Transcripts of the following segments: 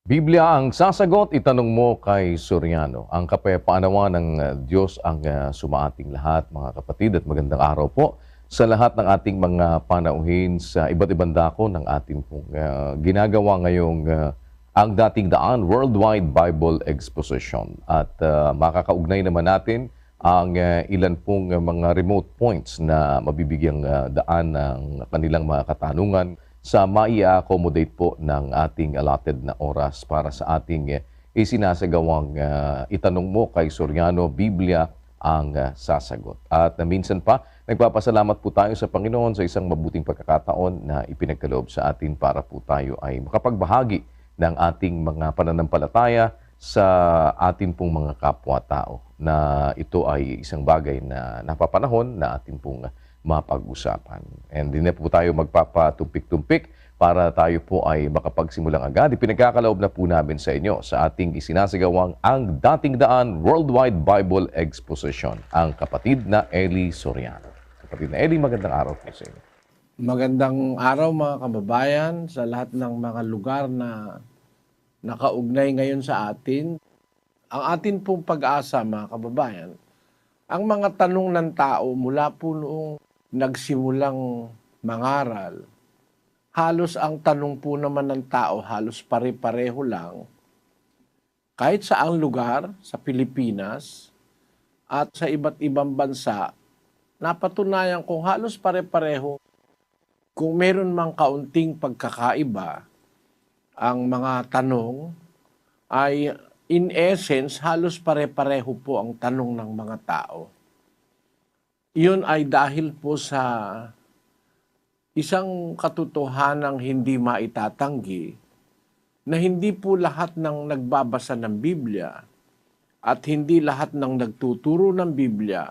Biblia ang sasagot, itanong mo kay Soriano. Ang kapayapaan ng Diyos ang sumaating lahat, mga kapatid, at magandang araw po sa lahat ng ating mga panauhin sa iba't ibang dako ng ating pong ginagawa ngayong ang dating daan Worldwide Bible Exposition. At makakaugnay naman natin ang ilan pong mga remote points na mabibigyang daan ng kanilang mga katanungan sa mai-accommodate po ng ating allotted na oras para sa ating isinasagawang itanong mo kay Soriano, Biblia ang sasagot. At minsan pa, nagpapasalamat po tayo sa Panginoon sa isang mabuting pagkakataon na ipinagkaloob sa atin para po tayo ay makapagbahagi ng ating mga pananampalataya sa ating pong mga kapwa-tao, na ito ay isang bagay na napapanahon na ating pong mapag-usapan. And hindi na po tayo magpapatumpik-tumpik para tayo po ay makapagsimulang agad. Ipinagkakaloob na po namin sa inyo sa ating isinasagawang ang dating daan Worldwide Bible Exposition, ang kapatid na Eli Soriano. Kapatid na Eli, magandang araw po sa inyo. Magandang araw mga kababayan sa lahat ng mga lugar na nakaugnay ngayon sa atin. Ang atin pong pag-asa mga kababayan, ang mga tanong ng tao mula po noong nagsimulang mangaral, halos ang tanong po naman ng tao halos pare-pareho lang. Kahit sa ang lugar sa Pilipinas at sa iba't ibang bansa, napatunayan kung halos pare-pareho. Kung meron mang kaunting pagkakaiba, ang mga tanong ay in essence halos pare-pareho po ang tanong ng mga tao. Iyon ay dahil po sa isang katotohanang hindi maitatanggi na hindi po lahat ng nagbabasa ng Biblia at hindi lahat ng nagtuturo ng Biblia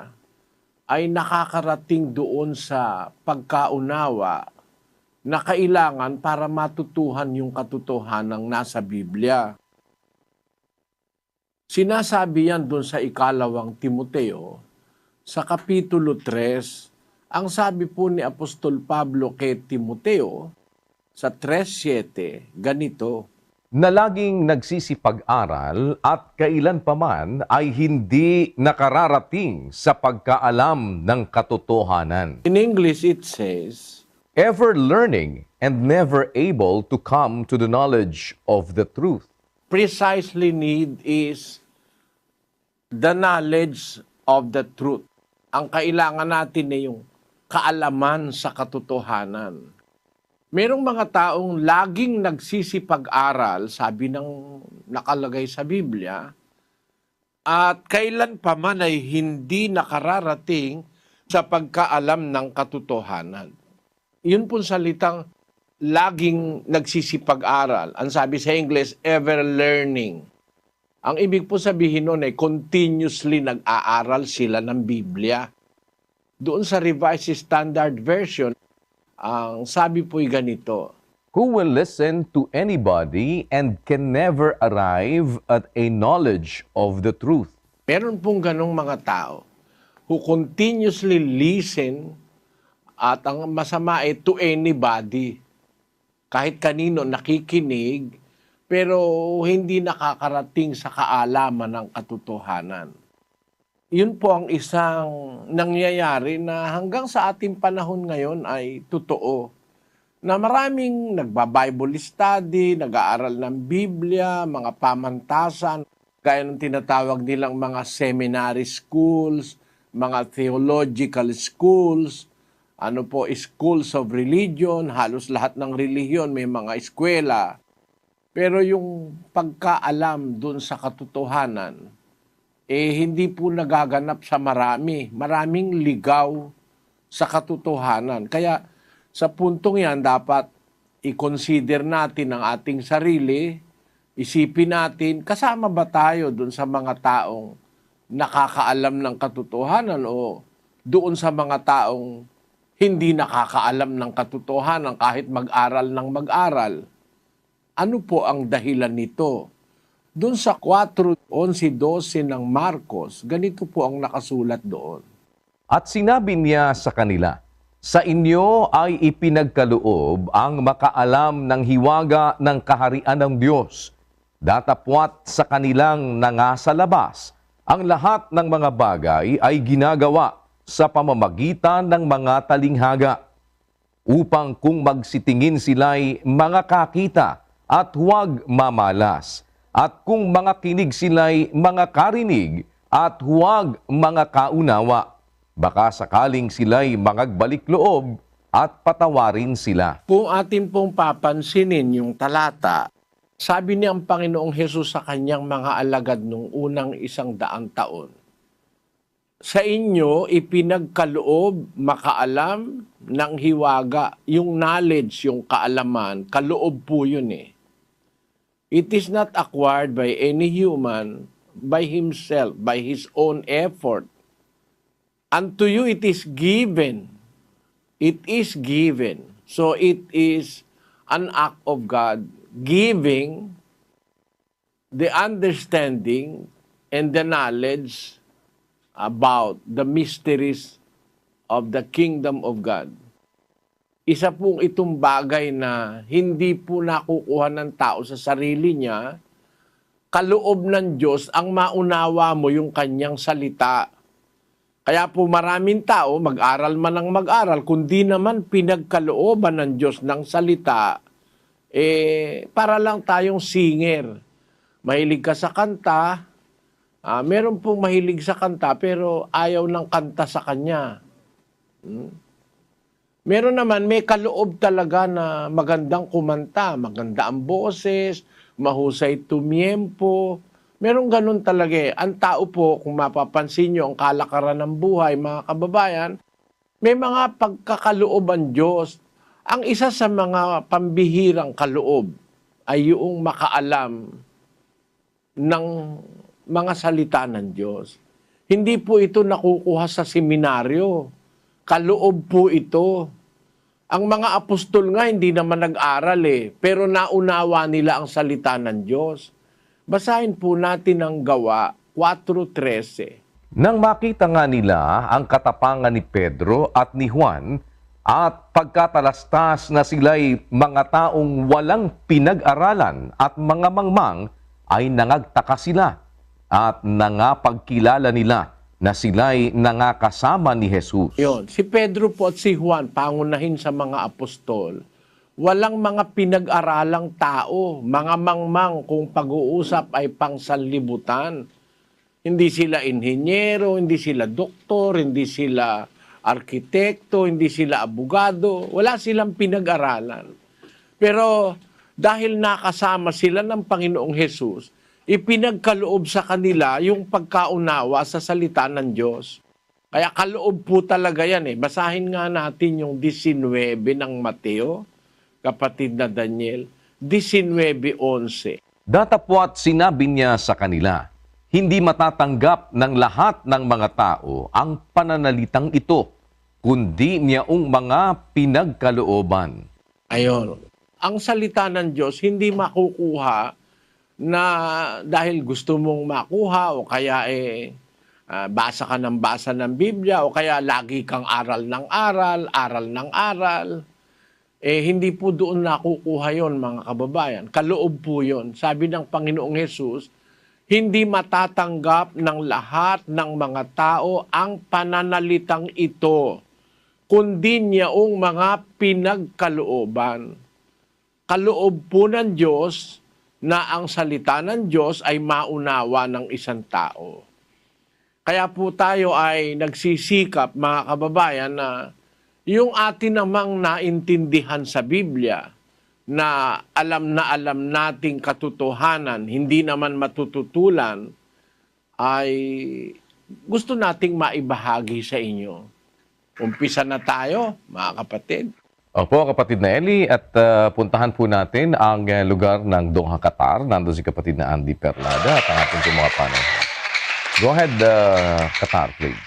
ay nakakarating doon sa pagkaunawa na kailangan para matutuhan yung katotohanang nasa Biblia. Sinasabi yan doon sa ikalawang Timoteo, sa Kapitulo 3, ang sabi po ni Apostol Pablo kay Timoteo, sa 3:7, ganito, Na laging nagsisipag-aral at kailan paman ay hindi nakararating sa pagkaalam ng katotohanan. in English it says, Ever learning and never able to come to the knowledge of the truth. precisely need is the knowledge of the truth. Ang kailangan natin ay yung kaalaman sa katotohanan. Merong mga taong laging nagsisipag-aral, sabi ng nakalagay sa Biblia, at kailan pa man ay hindi nakararating sa pagkaalam ng katotohanan. Yun pong salitang laging nagsisipag-aral. Ang sabi sa English, ever learning. Ang ibig po sabihin nun ay continuously nag-aaral sila ng Biblia. Doon sa Revised Standard Version, ang sabi po'y ganito, Who will listen to anybody and can never arrive at a knowledge of the truth. meron pong ganong mga tao who continuously listen at ang masama ay to anybody. Kahit kanino nakikinig, pero hindi nakakarating sa kaalaman ng katotohanan. Yun po ang isang nangyayari na hanggang sa ating panahon ngayon ay totoo. Na maraming nagba-Bible study, nag-aaral ng Biblia, mga pamantasan, gaya ng tinatawag nilang mga seminary schools, mga theological schools, schools of religion, halos lahat ng relihiyon may mga eskwela. Pero yung pagkaalam dun sa katotohanan, hindi po nagaganap sa marami. Maraming ligaw sa katotohanan. Kaya sa puntong yan, dapat i-consider natin ang ating sarili, isipin natin, kasama ba tayo dun sa mga taong nakakaalam ng katotohanan o doon sa mga taong hindi nakakaalam ng katotohanan kahit mag-aral ng mag-aral. Ano po ang dahilan nito? Doon sa 4:11-12 ng Marcos, ganito po ang nakasulat doon. At sinabi niya sa kanila, Sa inyo ay ipinagkaloob ang makaalam ng hiwaga ng kaharian ng Diyos. Datapwat sa kanilang nangasalabas, ang lahat ng mga bagay ay ginagawa sa pamamagitan ng mga talinghaga, upang kung magsitingin sila'y mga kakita at huwag mamalas, at kung mga kinig sila'y mga karinig at huwag mga kaunawa, baka sakaling sila'y mangagbalik loob at patawarin sila. Kung atin pong papansinin yung talata, sabi niya ang Panginoong Hesus sa kanyang mga alagad nung unang 100 taon, sa inyo ipinagkaloob makaalam ng hiwaga. Yung knowledge, yung kaalaman, kaloob po yun eh. It is not acquired by any human, by himself, by his own effort. Unto you it is given. It is given. So it is an act of God giving the understanding and the knowledge about the mysteries of the kingdom of God. Isa pong itong bagay na hindi po nakukuha ng tao sa sarili niya, kaloob ng Diyos ang maunawa mo yung kanyang salita. Kaya po maraming tao, mag-aral man ang mag-aral, kundi naman pinagkalooban ng Diyos ng salita, para lang tayong singer. Mahilig ka sa kanta, meron pong mahilig sa kanta pero ayaw ng kanta sa kanya. Meron naman, may kaloob talaga na magandang kumanta, maganda ang boses, mahusay tumiyempo. Meron ganun talaga eh. Ang tao po, kung mapapansin nyo, ang kalakaran ng buhay, mga kababayan, may mga pagkakaloob ang Diyos. Ang isa sa mga pambihirang kaloob ay yung makaalam ng mga salita ng Diyos. Hindi po ito nakukuha sa seminaryo. Kaloob po ito. Ang mga apostol nga hindi naman nag-aral pero naunawa nila ang salita ng Diyos. Basahin po natin ang Gawa 4:13. Nang makita nga nila ang katapangan ni Pedro at ni Juan, at pagkatalastas na sila'y mga taong walang pinag-aralan at mga mangmang, ay nangagtaka sila at nangapagkilala nila na sila'y nangakasama ni Jesus. Yon, si Pedro po at si Juan, pangunahin sa mga apostol, walang mga pinag-aralang tao, mga mangmang kung pag-uusap ay pangsanlibutan. Hindi sila inhinyero, hindi sila doktor, hindi sila arkitekto, hindi sila abogado, wala silang pinag-aralan. Pero dahil nakasama sila ng Panginoong Hesus, ipinagkaloob sa kanila yung pagkaunawa sa salita ng Diyos. Kaya kaloob po talaga yan. Basahin nga natin yung 19 ng Mateo, kapatid na Daniel, 19:11. Datapwat sinabi niya sa kanila, hindi matatanggap ng lahat ng mga tao ang pananalitang ito, kundi niyaong mga pinagkalooban. Ayon. Ang salita ng Diyos hindi makukuha na dahil gusto mong makuha o kaya basa ka ng basa ng Biblia o kaya lagi kang aral ng aral, aral ng aral. Hindi po doon nakukuha yon, mga kababayan. Kaloob po yon. Sabi ng Panginoong Hesus, hindi matatanggap ng lahat ng mga tao ang pananalitang ito, kundi niyaong mga pinagkalooban. Kaloob po ng Diyos na ang salita ng Diyos ay maunawa ng isang tao. Kaya po tayo ay nagsisikap, mga kababayan, na yung atin namang naintindihan sa Biblia, na alam nating katotohanan, hindi naman matututulan, ay gusto nating maibahagi sa inyo. Umpisa na tayo, mga kapatid. Opo, kapatid na Eli, at puntahan po natin ang lugar ng Doha, Qatar. Nandun si kapatid na Andy Perlada at ang ating mga panel. Go ahead, Qatar, please.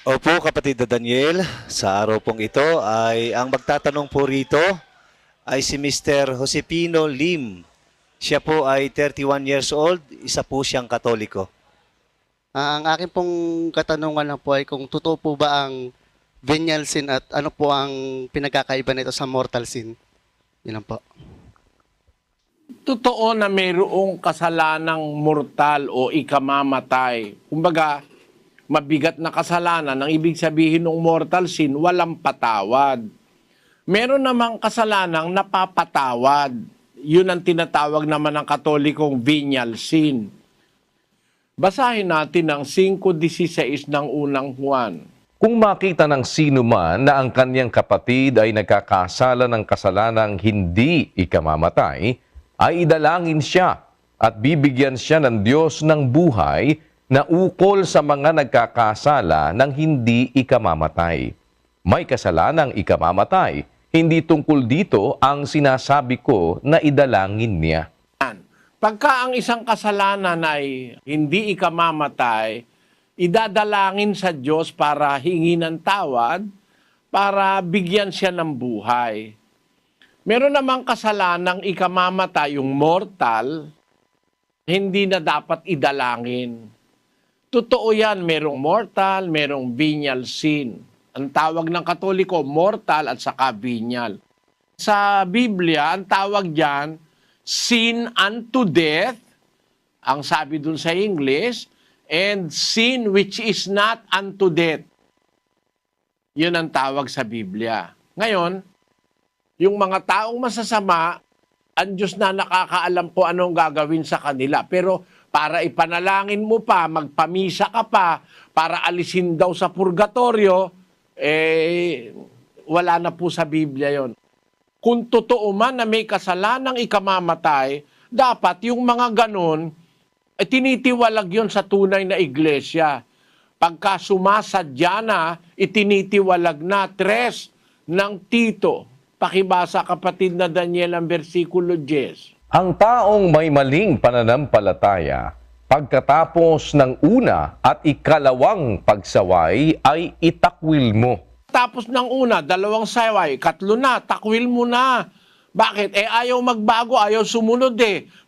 Opo, kapatid na Daniel, sa araw pong ito ay ang magtatanong po rito ay si Mr. Josepino Lim. Siya po ay 31 years old, isa po siyang Katoliko. Ang akin pong katanungan na po ay kung totoo po ba ang venial sin at ano po ang pinagkakaiba nito sa mortal sin? Yun lang po. totoo na mayroong kasalanang mortal o ikamamatay. Kumbaga, mabigat na kasalanan, ang ibig sabihin ng mortal sin, walang patawad. Meron namang kasalanang napapatawad. Yun ang tinatawag naman ng Katolikong venial sin. Basahin natin ang 5:16 ng unang Juan. Kung makita ng sino man na ang kanyang kapatid ay nagkakasala ng kasalanang hindi ikamamatay, ay idalangin siya at bibigyan siya ng Diyos ng buhay na ukol sa mga nagkakasala ng hindi ikamamatay. May kasalanang ikamamatay, hindi tungkol dito ang sinasabi ko na idalangin niya. Pagka ang isang kasalanan ay hindi ikamamatay, idadalangin sa Diyos para hingi ng tawad, para bigyan siya ng buhay. Meron namang kasalanang ikamamatay, yung mortal, hindi na dapat idalangin. Totoo yan, merong mortal, merong venial sin. Ang tawag ng Katoliko, mortal at saka venial. Sa Biblia, ang tawag dyan, sin unto death, ang sabi dun sa English, and sin which is not unto death. Yun ang tawag sa Biblia. Ngayon, yung mga taong masasama, ang Diyos na nakakaalam ko anong gagawin sa kanila. Pero para ipanalangin mo pa, magpamisa ka pa, para alisin daw sa purgatorio, wala na po sa Biblia yon. Kung totoo man na may kasalanang ikamamatay, dapat yung mga ganon, tinitiwalag yon sa tunay na iglesia. Pagka sumasadya na, itinitiwalag na 3 ng Tito. Pakibasa kapatid na Daniel ang versikulo 10. Ang taong may maling pananampalataya, pagkatapos ng una at ikalawang pagsaway ay itakwil mo. Tapos ng una, 2 saway, 3 na, takwil mo na. Bakit? Ayaw magbago, ayaw sumunod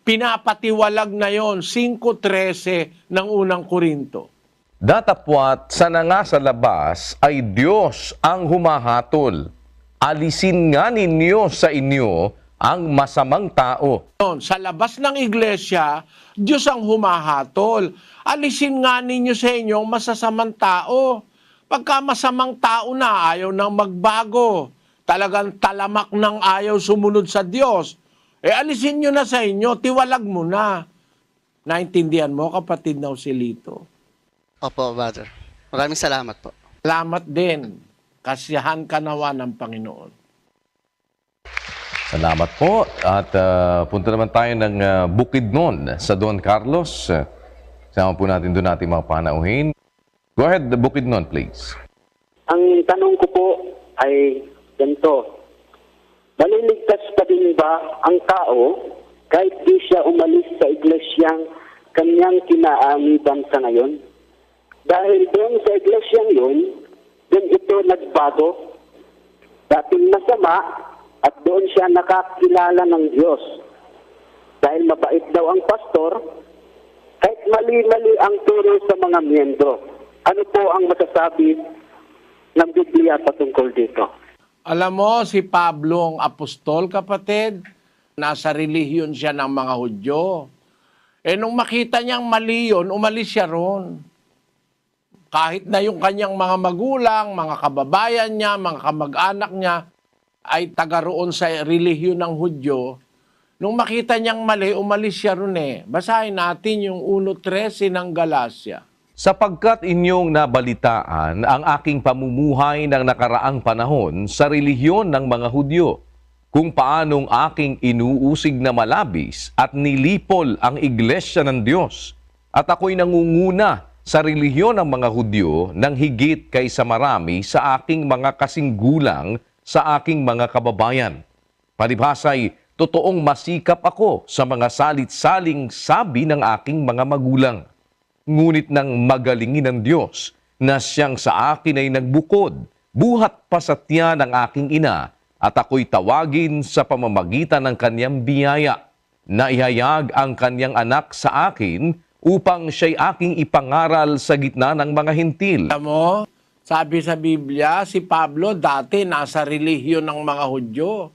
Pinapatiwalag na yon 5:13 ng unang Korinto. Datapwat sa nga sa labas ay Diyos ang humahatol. Alisin nga ninyo sa inyo ang masamang tao. Sa labas ng iglesia, Diyos ang humahatol. Alisin nga ninyo sa inyo ang masasamang tao. Pagka masamang tao na, ayaw nang magbago. Talagang talamak ng ayaw sumunod sa Diyos. Alisin nyo na sa inyo, tiwalag mo na. Naintindihan mo, kapatid na Joselito? Opo, Brother. Maraming salamat po. Salamat din. Kasiyahan ka nawa ng Panginoon. Salamat po. At punta naman tayo ng Bukidnon sa Don Carlos. Sama po natin doon natin mga panauhin. Go ahead, Bukidnon, please. Ang tanong ko po ay ganito. Maliligtas pa din ba ang tao kahit di siya umalis sa iglesyang kanyang kinaamitan sa ngayon? Dahil doon sa iglesyang yun, doon ito nagbago. Dating masama at doon siya nakakilala ng Diyos. Dahil mabait daw ang pastor, kahit mali-mali ang turo sa mga miyembro. Ano po ang masasabi ng Biblia patungkol dito? Alam mo, si Pablo ang apostol, kapatid, nasa relihiyon siya ng mga Hudyo. Nung makita niyang mali yun, umalis siya ron. Kahit na yung kanyang mga magulang, mga kababayan niya, mga kamag-anak niya, ay taga roon sa relihiyon ng Hudyo, nung makita niyang mali, umalis siya ron Basahin natin yung 1:13 ng Galacia. Sapagkat inyong nabalitaan ang aking pamumuhay ng nakaraang panahon sa relihiyon ng mga Hudyo, kung paanong aking inuusig na malabis at nilipol ang iglesia ng Diyos, at ako'y nangunguna sa relihiyon ng mga Hudyo ng higit kaysa marami sa aking mga kasinggulang sa aking mga kababayan. Palibhasa'y totoong masikap ako sa mga salit-saling sabi ng aking mga magulang. Ngunit nang magalingin ng Diyos na siyang sa akin ay nagbukod, buhat pa sa tiyan ng aking ina, at ako'y tawagin sa pamamagitan ng kanyang biyaya, na ihayag ang kanyang anak sa akin upang siya'y aking ipangaral sa gitna ng mga hintil. Alam mo, sabi sa Biblia, si Pablo dati nasa relihiyon ng mga Hudyo.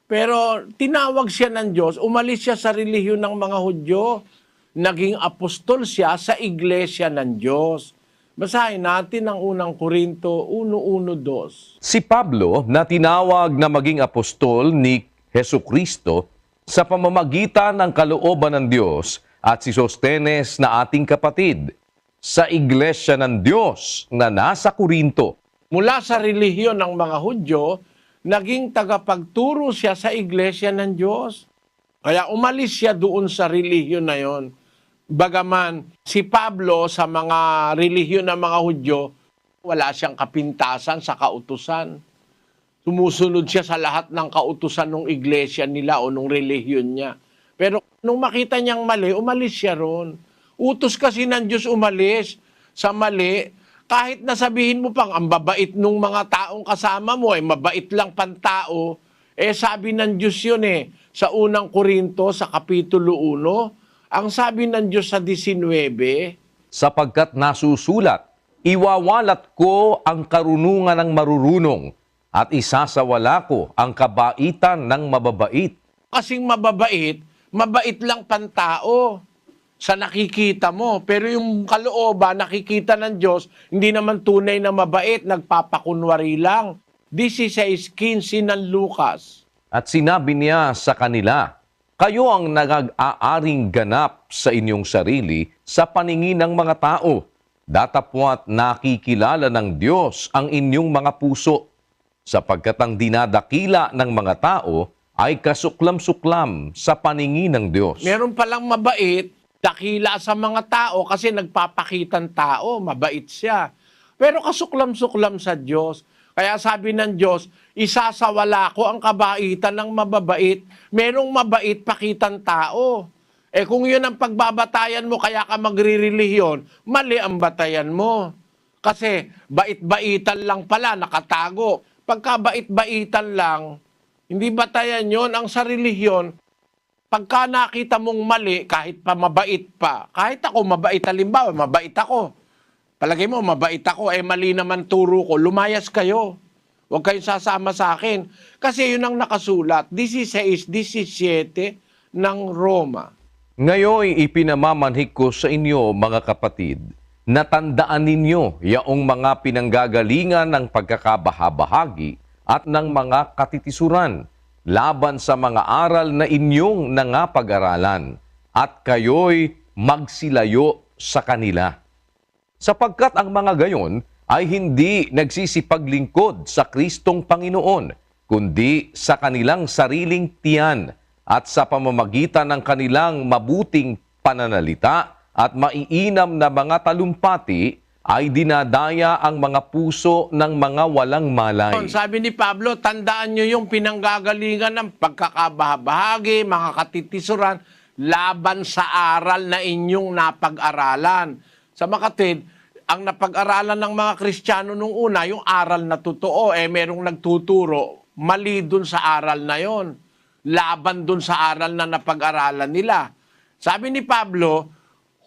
Pero tinawag siya ng Diyos, umalis siya sa relihiyon ng mga Hudyo, naging apostol siya sa iglesia ng Diyos. Basahin natin ang unang Korinto 1:1-2. Si Pablo na tinawag na maging apostol ni Hesukristo sa pamamagitan ng kalooban ng Diyos at si Sostenes na ating kapatid sa iglesia ng Diyos na nasa Korinto. Mula sa relihiyon ng mga Hudyo, naging tagapagturo siya sa iglesia ng Diyos. Kaya umalis siya doon sa relihiyon na yon. Bagaman si Pablo sa mga relihiyon ng mga Hudyo, wala siyang kapintasan sa kautusan. Sumusunod siya sa lahat ng kautusan ng iglesia nila o ng relihiyon niya. Pero nung makita niyang mali, umalis siya ron. Utos kasi ng Diyos umalis sa mali. Kahit nasabihin mo pang ang babait nung mga taong kasama mo, mabait lang pantao, sabi ng Diyos yun sa unang Korinto sa Kapitulo 1, ang sabi ng Diyos sa 19, Sapagkat nasusulat, iwawalat ko ang karunungan ng marurunong at isasawala ko ang kabaitan ng mababait. kasing mababait, mabait lang pantao sa nakikita mo. Pero yung kalooban, nakikita ng Diyos, hindi naman tunay na mabait, nagpapakunwari lang. 16:15 ng Lucas. At sinabi niya sa kanila, kayo ang nag-aaring ganap sa inyong sarili sa paningin ng mga tao. Datapwat nakikilala ng Diyos ang inyong mga puso, sapagkat ang dinadakila ng mga tao ay kasuklam-suklam sa paningin ng Diyos. Meron palang mabait, dakila sa mga tao kasi nagpapakitang tao, mabait siya. Pero kasuklam-suklam sa Diyos. Kaya sabi ng Diyos, isasawala ko ang kabaitan ng mababait. Merong mabait pakitang tao. Kung yun ang pagbabatayan mo, kaya ka magrirelihiyon, mali ang batayan mo. Kasi bait-baitan lang pala, nakatago. Pagka bait-baitan lang, hindi batayan yon ang sa relihiyon. Pagka nakita mong mali, kahit pa mabait pa, kahit ako mabait, halimbawa, mabait ako. Palagay mo, mabait ako, mali naman turo ko, lumayas kayo. Huwag kayong sasama sa akin. Kasi yun ang nakasulat, 16:17 ng Roma. Ngayon ipinamamanhik ko sa inyo, mga kapatid, na tandaan ninyo yaong mga pinanggagalingan ng pagkakabahabahagi at ng mga katitisuran laban sa mga aral na inyong nangapag-aralan at kayo'y magsilayo sa kanila. Sapagkat ang mga gayon ay hindi nagsisipaglingkod sa Kristong Panginoon, kundi sa kanilang sariling tiyan at sa pamamagitan ng kanilang mabuting pananalita at maiinam na mga talumpati ay dinadaya ang mga puso ng mga walang malay. Sabi ni Pablo, tandaan nyo yung pinanggagalingan ng pagkakabahabahagi, mga katitisuran, laban sa aral na inyong napag-aralan. Sa makatid, ang napag-aralan ng mga Kristiyano nung una, yung aral na totoo, merong nagtuturo, mali dun sa aral na yon, laban dun sa aral na napag-aralan nila. Sabi ni Pablo,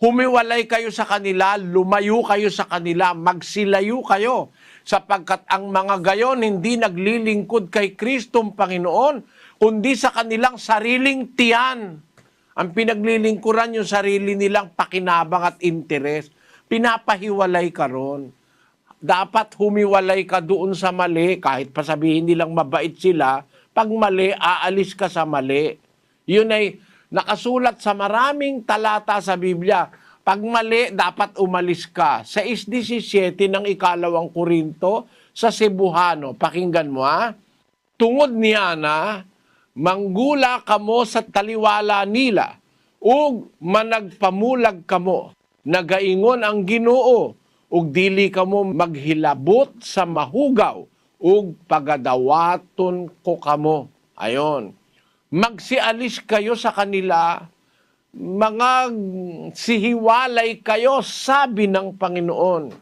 humiwalay kayo sa kanila, lumayo kayo sa kanila, magsilayo kayo, sapagkat ang mga gayon hindi naglilingkod kay Kristong Panginoon, kundi sa kanilang sariling tiyan. Ang pinaglilingkuran yung sarili nilang pakinabang at interes. Pinapahiwalay ka ron. Dapat humiwalay ka doon sa mali, kahit pa sabihin nilang mabait sila, pag mali, aalis ka sa mali. Yun ay nakasulat sa maraming talata sa Biblia. Pag mali, dapat umalis ka. Sa 6:17 ng 2 Korinto, sa Cebuano, pakinggan mo Tungod niya na, manggula kamo sa taliwala nila, ug managpamulag kamo, nagaingon ang Ginoo, ug dili kamo maghilabot sa mahugaw, ug pagadawaton ko kamo. Ayon. Magsialis kayo sa kanila, mga sihiwalay kayo, sabi ng Panginoon.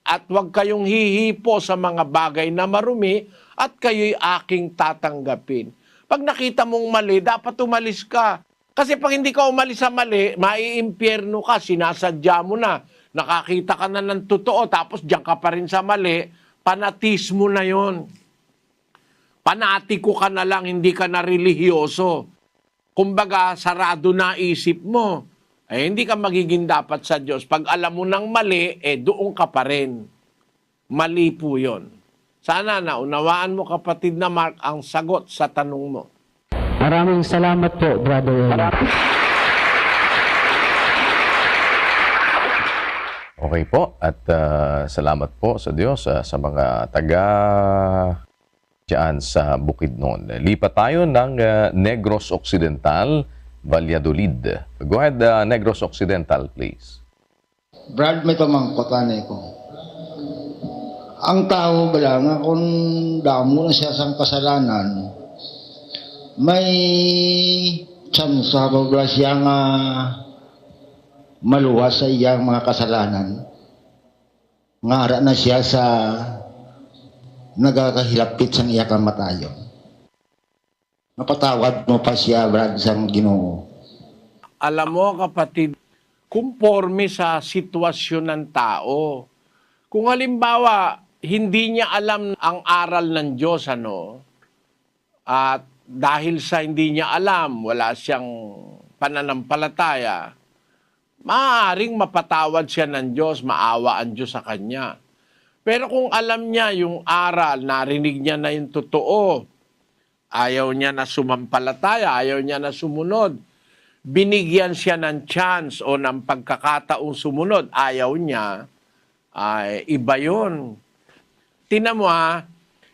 At huwag kayong hihipo sa mga bagay na marumi, at kayo'y aking tatanggapin. Pag nakita mong mali, dapat umalis ka. Kasi pag hindi ka umalis sa mali, maiimpyerno ka, sinasadya mo na. Nakakita ka na ng totoo, tapos diyan ka pa rin sa mali, panatismo na yon. Panatiko ka na lang, hindi ka na relihiyoso. Kumbaga, sarado na isip mo. Hindi ka magiging dapat sa Diyos. Pag alam mo ng mali, doon ka pa rin. Mali po yun. Sana naunawaan mo, kapatid na Mark, ang sagot sa tanong mo. Maraming salamat po, Brother. Okay po, at salamat po sa Diyos sa mga taga dyan sa Bukidnon. Lipat tayo ng Negros Occidental, Valladolid. Go ahead, Negros Occidental, please. Brad, may pamangkotan ko. Ang tao ba lang, kung damo na siya sa kasalanan, may chance ba siya nga maluwas sa iyang mga kasalanan? Ngara na siya sa nagakahilapit sa iya kamatayon. Napatawad mo pa siya, Brad, sa Ginoo. Alam mo, kapatid, kumporme sa sitwasyon ng tao. Kung halimbawa, hindi niya alam ang aral ng Diyos, at dahil sa hindi niya alam, wala siyang pananampalataya, maaaring mapatawad siya ng Diyos, maawa ang Diyos sa kanya. Pero kung alam niya yung aral, narinig niya na yung totoo, ayaw niya na sumampalataya, ayaw niya na sumunod, binigyan siya ng chance o ng pagkakataong sumunod, ayaw niya, iba yun. Tingnan mo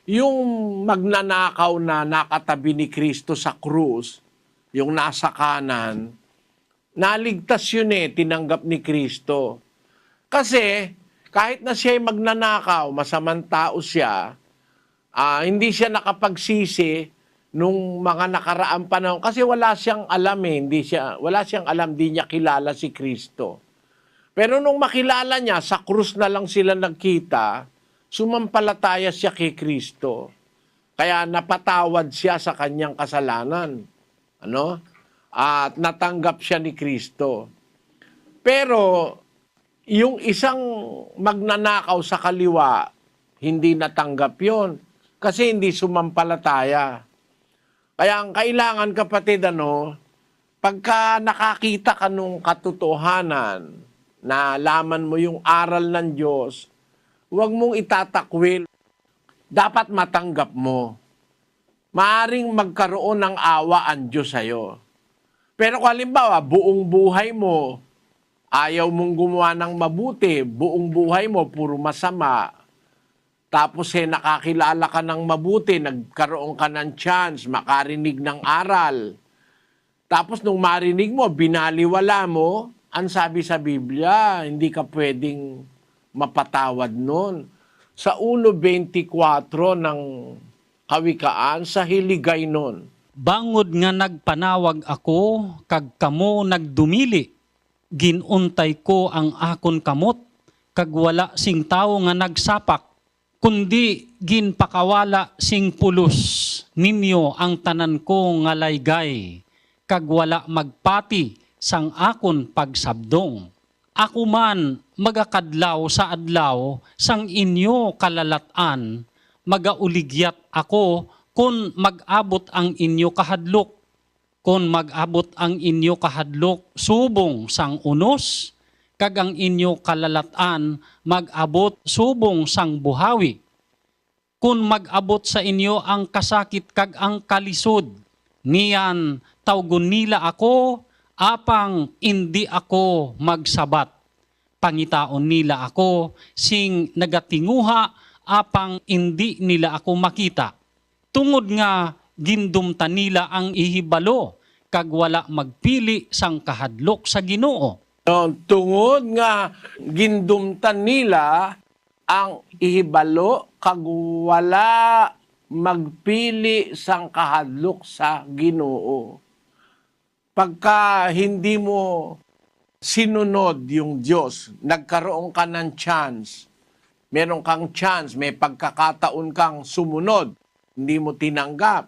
yung magnanakaw na nakatabi ni Kristo sa krus, yung nasa kanan, naligtas yun tinanggap ni Kristo. Kasi kahit na siya ay magnanakaw, masamang tao siya, hindi siya nakapagsisi nung mga nakaraang panahon kasi wala siyang alam wala siyang alam, di niya kilala si Kristo. Pero nung makilala niya, sa krus na lang sila nagkita, sumampalataya siya kay Kristo. Kaya napatawad siya sa kanyang kasalanan. At natanggap siya ni Kristo. Pero yung isang magnanakaw sa kaliwa, hindi natanggap yon kasi hindi sumampalataya. Kaya ang kailangan, kapatid, pagka nakakita ka nung katotohanan, na laman mo yung aral ng Diyos, huwag mong itatakwil. Dapat matanggap mo. Maaring magkaroon ng awa ang Diyos sa'yo. Pero kung halimbawa, buong buhay mo, ayaw mong gumawa ng mabuti, buong buhay mo, puro masama, tapos nakakilala ka ng mabuti, nagkaroon ka ng chance, makarinig ng aral. Tapos nung marinig mo, binaliwala mo, ang sabi sa Biblia, hindi ka pwedeng mapatawad nun. Sa 1:24 ng Kawikaan, sa hiligay nun, Bangod nga nagpanawag ako, kag kamo nagdumili, ginuntay ko ang akon kamot, kag wala sing tao nga nagsapak, kundi ginpakawala sing pulos ninyo ang tanan ko nga laygay, kag wala magpati sang akon pagsabdong. Ako man magakadlaw sa adlaw sang inyo kalalatan, magauligyat ako kung mag-abot ang inyo kahadlok. Kung mag-abot ang inyo kahadlok, subong sang unos, kag ang inyo kalalatan mag-abot subong sang buhawi. Kung mag-abot sa inyo ang kasakit kag ang kalisod, niyan tawgon nila ako, apang hindi ako magsabat. Pangitaon nila ako, sing nagatinguha, apang hindi nila ako makita. Tungod nga gindumtan nila ang ihibalo, kag wala magpili sang kahadlok sa Ginoo. Tungod nga gindumtan nila ang ihibalo, kag wala magpili sang kahadlok sa Ginoo. Pagka hindi mo sinunod yung Diyos, nagkaroon ka ng chance, meron kang chance, may pagkakataon kang sumunod, hindi mo tinanggap,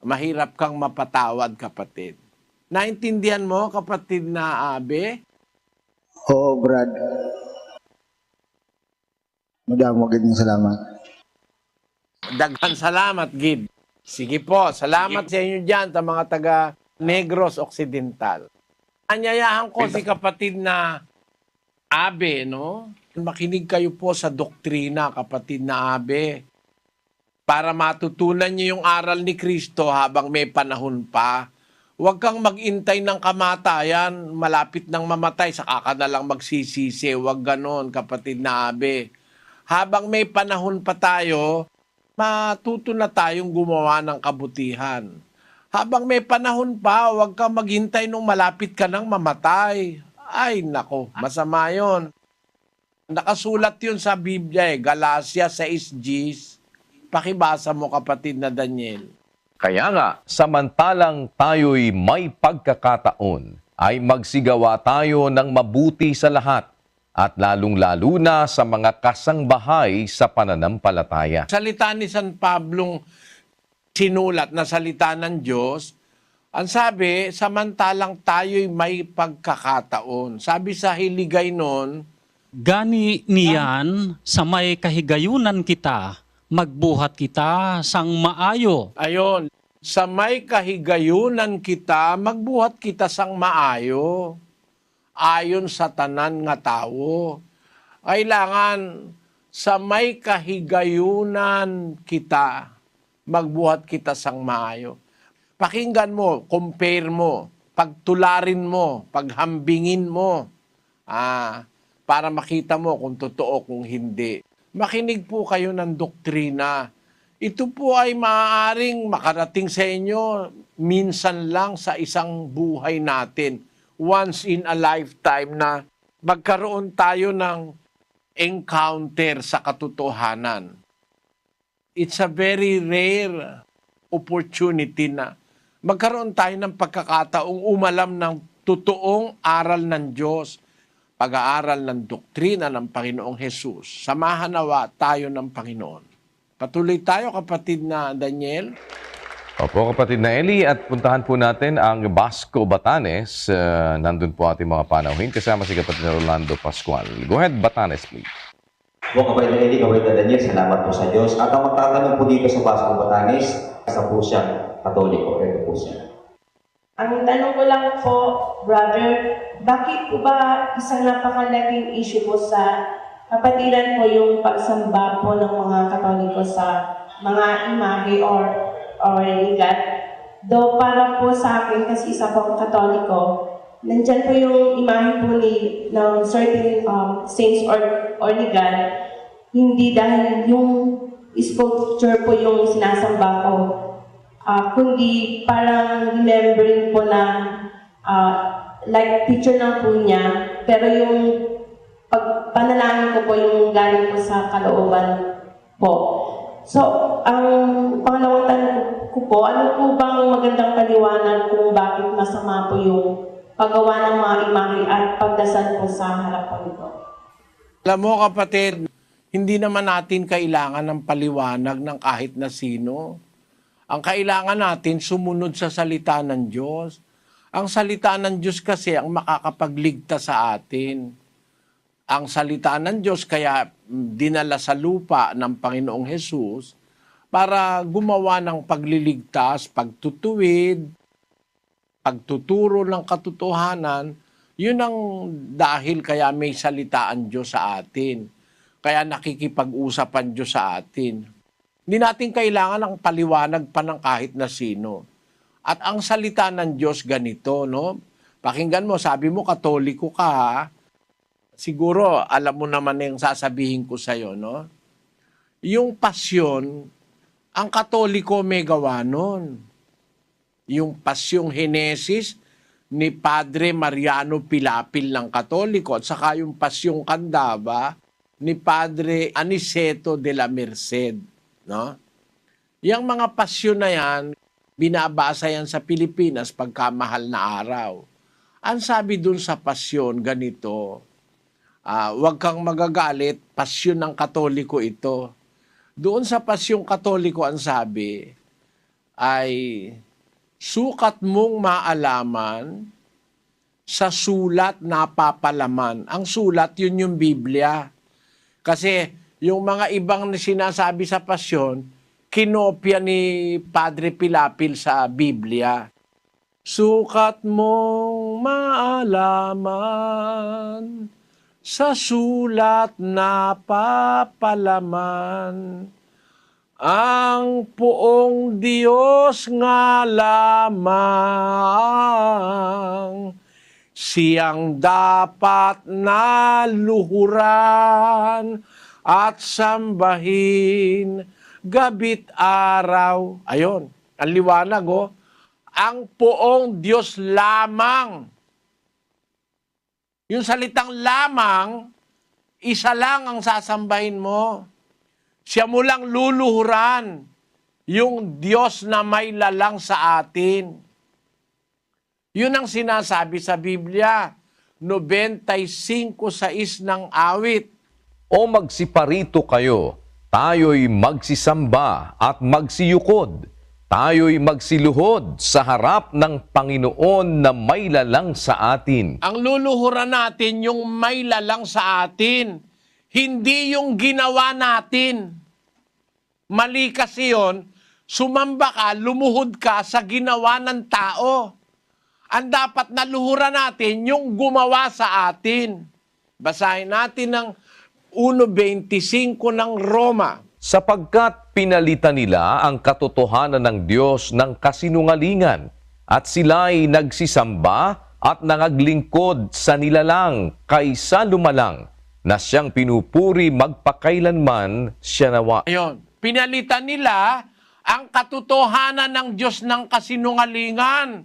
mahirap kang mapatawad, kapatid. Naintindihan mo, kapatid na Abe? Oo, Brad. Madamo, ganyang salamat. Daghan salamat, Gid. Sige po, salamat sa inyo dyan sa mga taga Negros Occidental. Anyayahan ko si kapatid na Abe, no? Makinig kayo po sa doktrina, kapatid na Abe, para matutunan niyo yung aral ni Kristo habang may panahon pa. Huwag kang mag-intay ng kamatayan, malapit ng mamatay, saka ka na lang magsisisi. Huwag ganon, kapatid na Abe. Habang may panahon pa tayo, matuto na tayong gumawa ng kabutihan. Habang may panahon pa, huwag kang maghintay nung malapit ka nang mamatay. Ay, nako, masama yun. Nakasulat yun sa Biblia, Galatia 6:10. Pakibasa mo, kapatid na Daniel. Kaya nga, samantalang tayo'y may pagkakataon, ay magsigawa tayo ng mabuti sa lahat at lalong-lalo na sa mga kasangbahay sa pananampalataya. Salita ni San Pablong sinulat na salita ng Diyos, ang sabi, samantalang tayo'y may pagkakataon. Sabi sa Hiligay nun, Gani niyan sa may kahigayunan kita, magbuhat kita sang maayo. ayon, sa may kahigayunan kita, magbuhat kita sang maayo, ayon sa tanan nga tao. Kailangan sa may kahigayunan kita, magbuhat kita sang maayo. Pakinggan mo, compare mo, pagtularin mo, paghambingin mo, para makita mo kung totoo, kung hindi. Makinig po kayo ng doktrina. Ito po ay maaaring makarating sa inyo minsan lang sa isang buhay natin. Once in a lifetime na magkaroon tayo ng encounter sa katotohanan. It's a very rare opportunity na magkaroon tayo ng pagkakataong umalam ng totoong aral ng Diyos, pag-aaral ng doktrina ng Panginoong Hesus. Samahan nawa tayo ng Panginoon. Patuloy tayo, kapatid na Daniel. Opo, kapatid na Eli, at puntahan po natin ang Basco, Batanes. Nandun po ating mga panauhin kasama si kapatid na Rolando Pascual. Go ahead, Batanes, please. Po, kapatid na Eli, kapatid na Daniel, salamat po sa Diyos. At ang magtatanong po dito sa Basco, Batanes, isa po siyang Katoliko. Ito po siya. Ang tanong ko lang po, brother, bakit po ba isang napakalaking issue po sa kapatiran po yung pagsamba po ng mga Katoliko sa mga imahe or ligat? Do para po sa akin, kasi isa po akong Katoliko, nandyan po yung imahe po ng certain saints or ligat, hindi dahil yung sculpture po yung sinasamba ko, kundi parang remembering po na like picture ng po niya, pero yung panalangin ko po yung galing po sa kalooban po. So, ang pangalawang tanong ko po, ano po bang magandang paliwanag kung bakit masama po yung paggawa ng mga imahe at pagdasal po sa harapan ko? Alam mo, kapatid, hindi naman natin kailangan ng paliwanag ng kahit na sino. Ang kailangan natin, sumunod sa salita ng Diyos. Ang salita ng Diyos kasi ang makakapagligtas sa atin. Ang salita ng Diyos kaya dinala sa lupa ng Panginoong Hesus para gumawa ng pagliligtas, pagtutuwid, pagtuturo ng katotohanan. Yun ang dahil kaya may salita ang Diyos sa atin. Kaya nakikipag-usap ang Diyos sa atin. Hindi natin kailangan ng paliwanag pa ng kahit na sino. At ang salita ng Diyos ganito, no? Pakinggan mo, sabi mo, Katoliko ka, ha? Siguro, alam mo naman yung sasabihin ko sa'yo, no? Yung pasyon, ang Katoliko may gawa nun. Yung pasyong Henesis ni Padre Mariano Pilapil ng Katoliko at saka yung pasyong Candaba ni Padre Aniceto de la Merced. No? Yang mga pasyon na yan, binabasa yan sa Pilipinas pagkamahal na araw. Ang sabi dun sa pasyon, ganito, huwag kang magagalit, pasyon ng Katoliko ito. Doon sa pasyong Katoliko, ang sabi, ay sukat mong maalaman sa sulat napapalaman. Ang sulat, yun yung Biblia. Kasi yung mga ibang sinasabi sa pasyon, kinopya ni Padre Pilapil sa Biblia. Sukat mong maalaman, sa sulat na papalaman, ang poong Diyos nga lamang, siyang dapat na luhuran at sambahin gabit araw. Ayon, ang liwanag ang poong Diyos lamang. Yung salitang lamang, isa lang ang sasambahin mo. Siya mo lang luluhuran, yung Diyos na may lalang sa atin. Yun ang sinasabi sa Biblia, 95:6 ng awit. O magsiparito kayo, tayo'y magsisamba at magsiyukod. Tayo'y magsiluhod sa harap ng Panginoon na may lalang sa atin. Ang luluhuran natin yung may lalang sa atin, hindi yung ginawa natin. Mali kasi yun, sumamba ka, lumuhod ka sa ginawa ng tao. Ang dapat naluhuran natin yung gumawa sa atin. Basahin natin ng 1:25 ng Roma. Sapagkat pinalitan nila ang katotohanan ng Diyos ng kasinungalingan at sila'y nagsisamba at nangaglingkod sa nilalang kaysa lumalang na siyang pinupuri magpakailanman siya nawa. Ayun, pinalitan nila ang katotohanan ng Diyos ng kasinungalingan.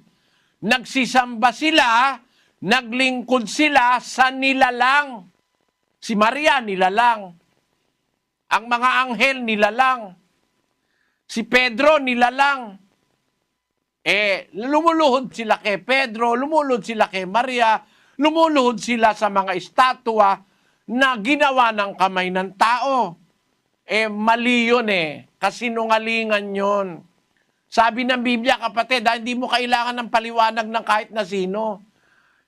Nagsisamba sila, naglingkod sila sa nilalang. Si Maria nilalang. Ang mga anghel nilalang. Si Pedro nilalang. Lumuluhod sila kay Pedro, lumuluhod sila kay Maria, lumuluhod sila sa mga estatwa na ginawa ng kamay ng tao. Mali yun kasinungalingan yun. Sabi ng Biblia, kapatid, hindi mo kailangan ng paliwanag ng kahit na sino.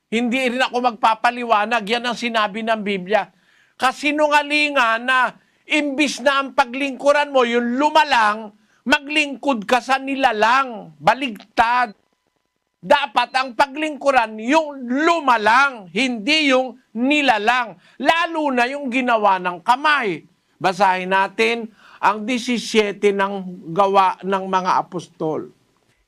Hindi rin ako magpapaliwanag, yan ang sinabi ng Biblia. Kasinungalingan na imbis na ang paglingkuran mo, yung lumalang, maglingkod ka sa nilalang. Baligtad. Dapat ang paglingkuran, yung lumalang, hindi yung nilalang. Lalo na yung ginawa ng kamay. Basahin natin ang 17 ng gawa ng mga apostol.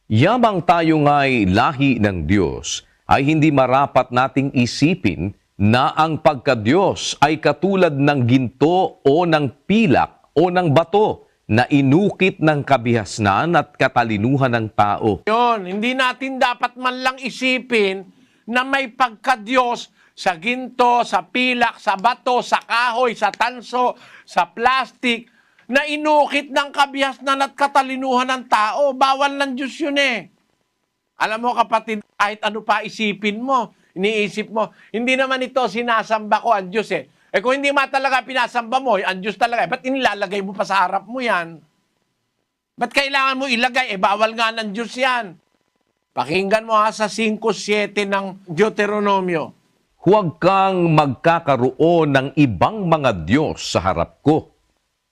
Yamang tayo nga'y lahi ng Diyos, ay hindi marapat nating isipin na ang pagka-Diyos ay katulad ng ginto o ng pilak o ng bato na inukit ng kabihasnan at katalinuhan ng tao. Yun, hindi natin dapat man lang isipin na may pagka-Diyos sa ginto, sa pilak, sa bato, sa kahoy, sa tanso, sa plastic, na inukit ng kabihasnan at katalinuhan ng tao. Bawal ng Diyos yun Alam mo kapatid, kahit ano pa isipin mo, iniisip mo, hindi naman ito sinasamba ko ang Diyos kung hindi talaga pinasamba mo, ang Diyos talaga, ba't inilalagay mo pa sa harap mo yan? Ba't kailangan mo ilagay? Bawal nga ng Diyos yan. Pakinggan mo sa 5:7 ng Deuteronomio. Huwag kang magkakaroon ng ibang mga Diyos sa harap ko.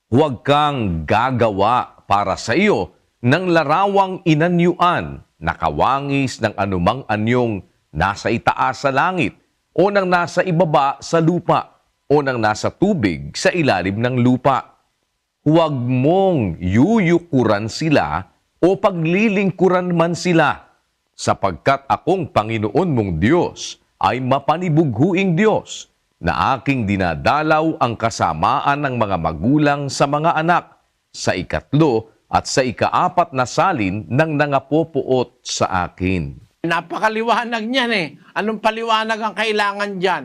Huwag kang gagawa para sa iyo ng larawang inanyuan, nakawangis ng anumang anyong nasa itaas sa langit, o ng nasa ibaba sa lupa, o ng nasa tubig sa ilalim ng lupa. Huwag mong yuyukuran sila o paglilingkuran man sila, sapagkat akong Panginoon mong Diyos ay mapanibughuing Diyos, na aking dinadalaw ang kasamaan ng mga magulang sa mga anak, sa 3 at sa 4 na salin ng nangapopuot sa akin. Napakaliwanag niyan Anong paliwanag ang kailangan dyan?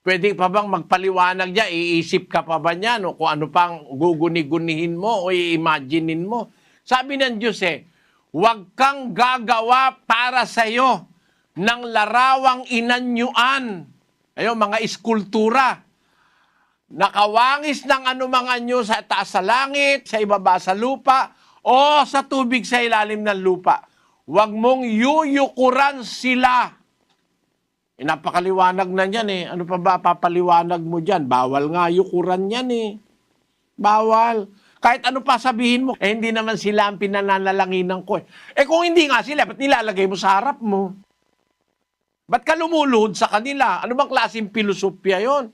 Pwede pa bang magpaliwanag dyan? Iisip ka pa ba niyan? O kung ano pang guguni-gunihin mo o i-imaginein mo? Sabi ng Diyos huwag kang gagawa para sa iyo ng larawang inanyuan. Ayun, mga iskultura. Nakawangis ng anumang anyo sa taas sa langit, sa ibaba sa lupa, o sa tubig sa ilalim ng lupa. Huwag mong yuyukuran sila. Napakaliwanag na yan Ano pa ba papaliwanag mo dyan? Bawal nga yukuran yan Bawal. Kahit ano pa sabihin mo, hindi naman sila ang pinananalanginan ko. Kung hindi nga sila, ba't nilalagay mo sa harap mo? Ba't ka lumuluhod sa kanila? Ano bang klaseng filosofya yon?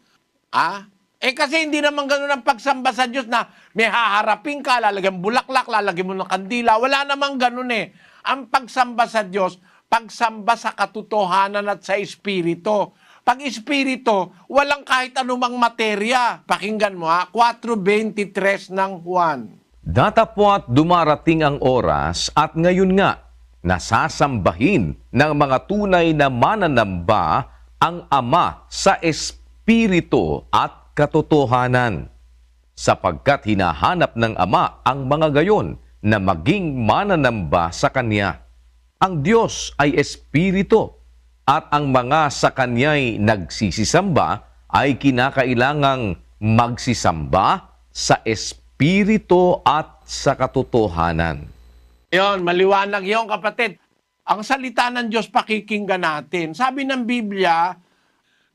Kasi hindi naman ganun ang pagsamba sa Diyos na may haharapin ka, lalagyan bulaklak, lalagyan mo ng kandila. Wala namang ganun eh. Ang pagsamba sa Diyos, pagsamba sa katotohanan at sa Espiritu. Pag Espiritu, walang kahit anumang materya. Pakinggan mo 4:23 ng Juan. Datapwat dumarating ang oras at ngayon nga, nasasambahin ng mga tunay na mananamba ang Ama sa Espiritu at katotohanan. Sapagkat hinahanap ng Ama ang mga gayon na maging mananamba sa Kanya. Ang Diyos ay Espiritu at ang mga sa Kanya'y nagsisisamba ay kinakailangang magsisamba sa Espiritu at sa katotohanan. Yon, maliwanag yon kapatid. Ang salita ng Diyos pakikinggan natin. Sabi ng Biblia,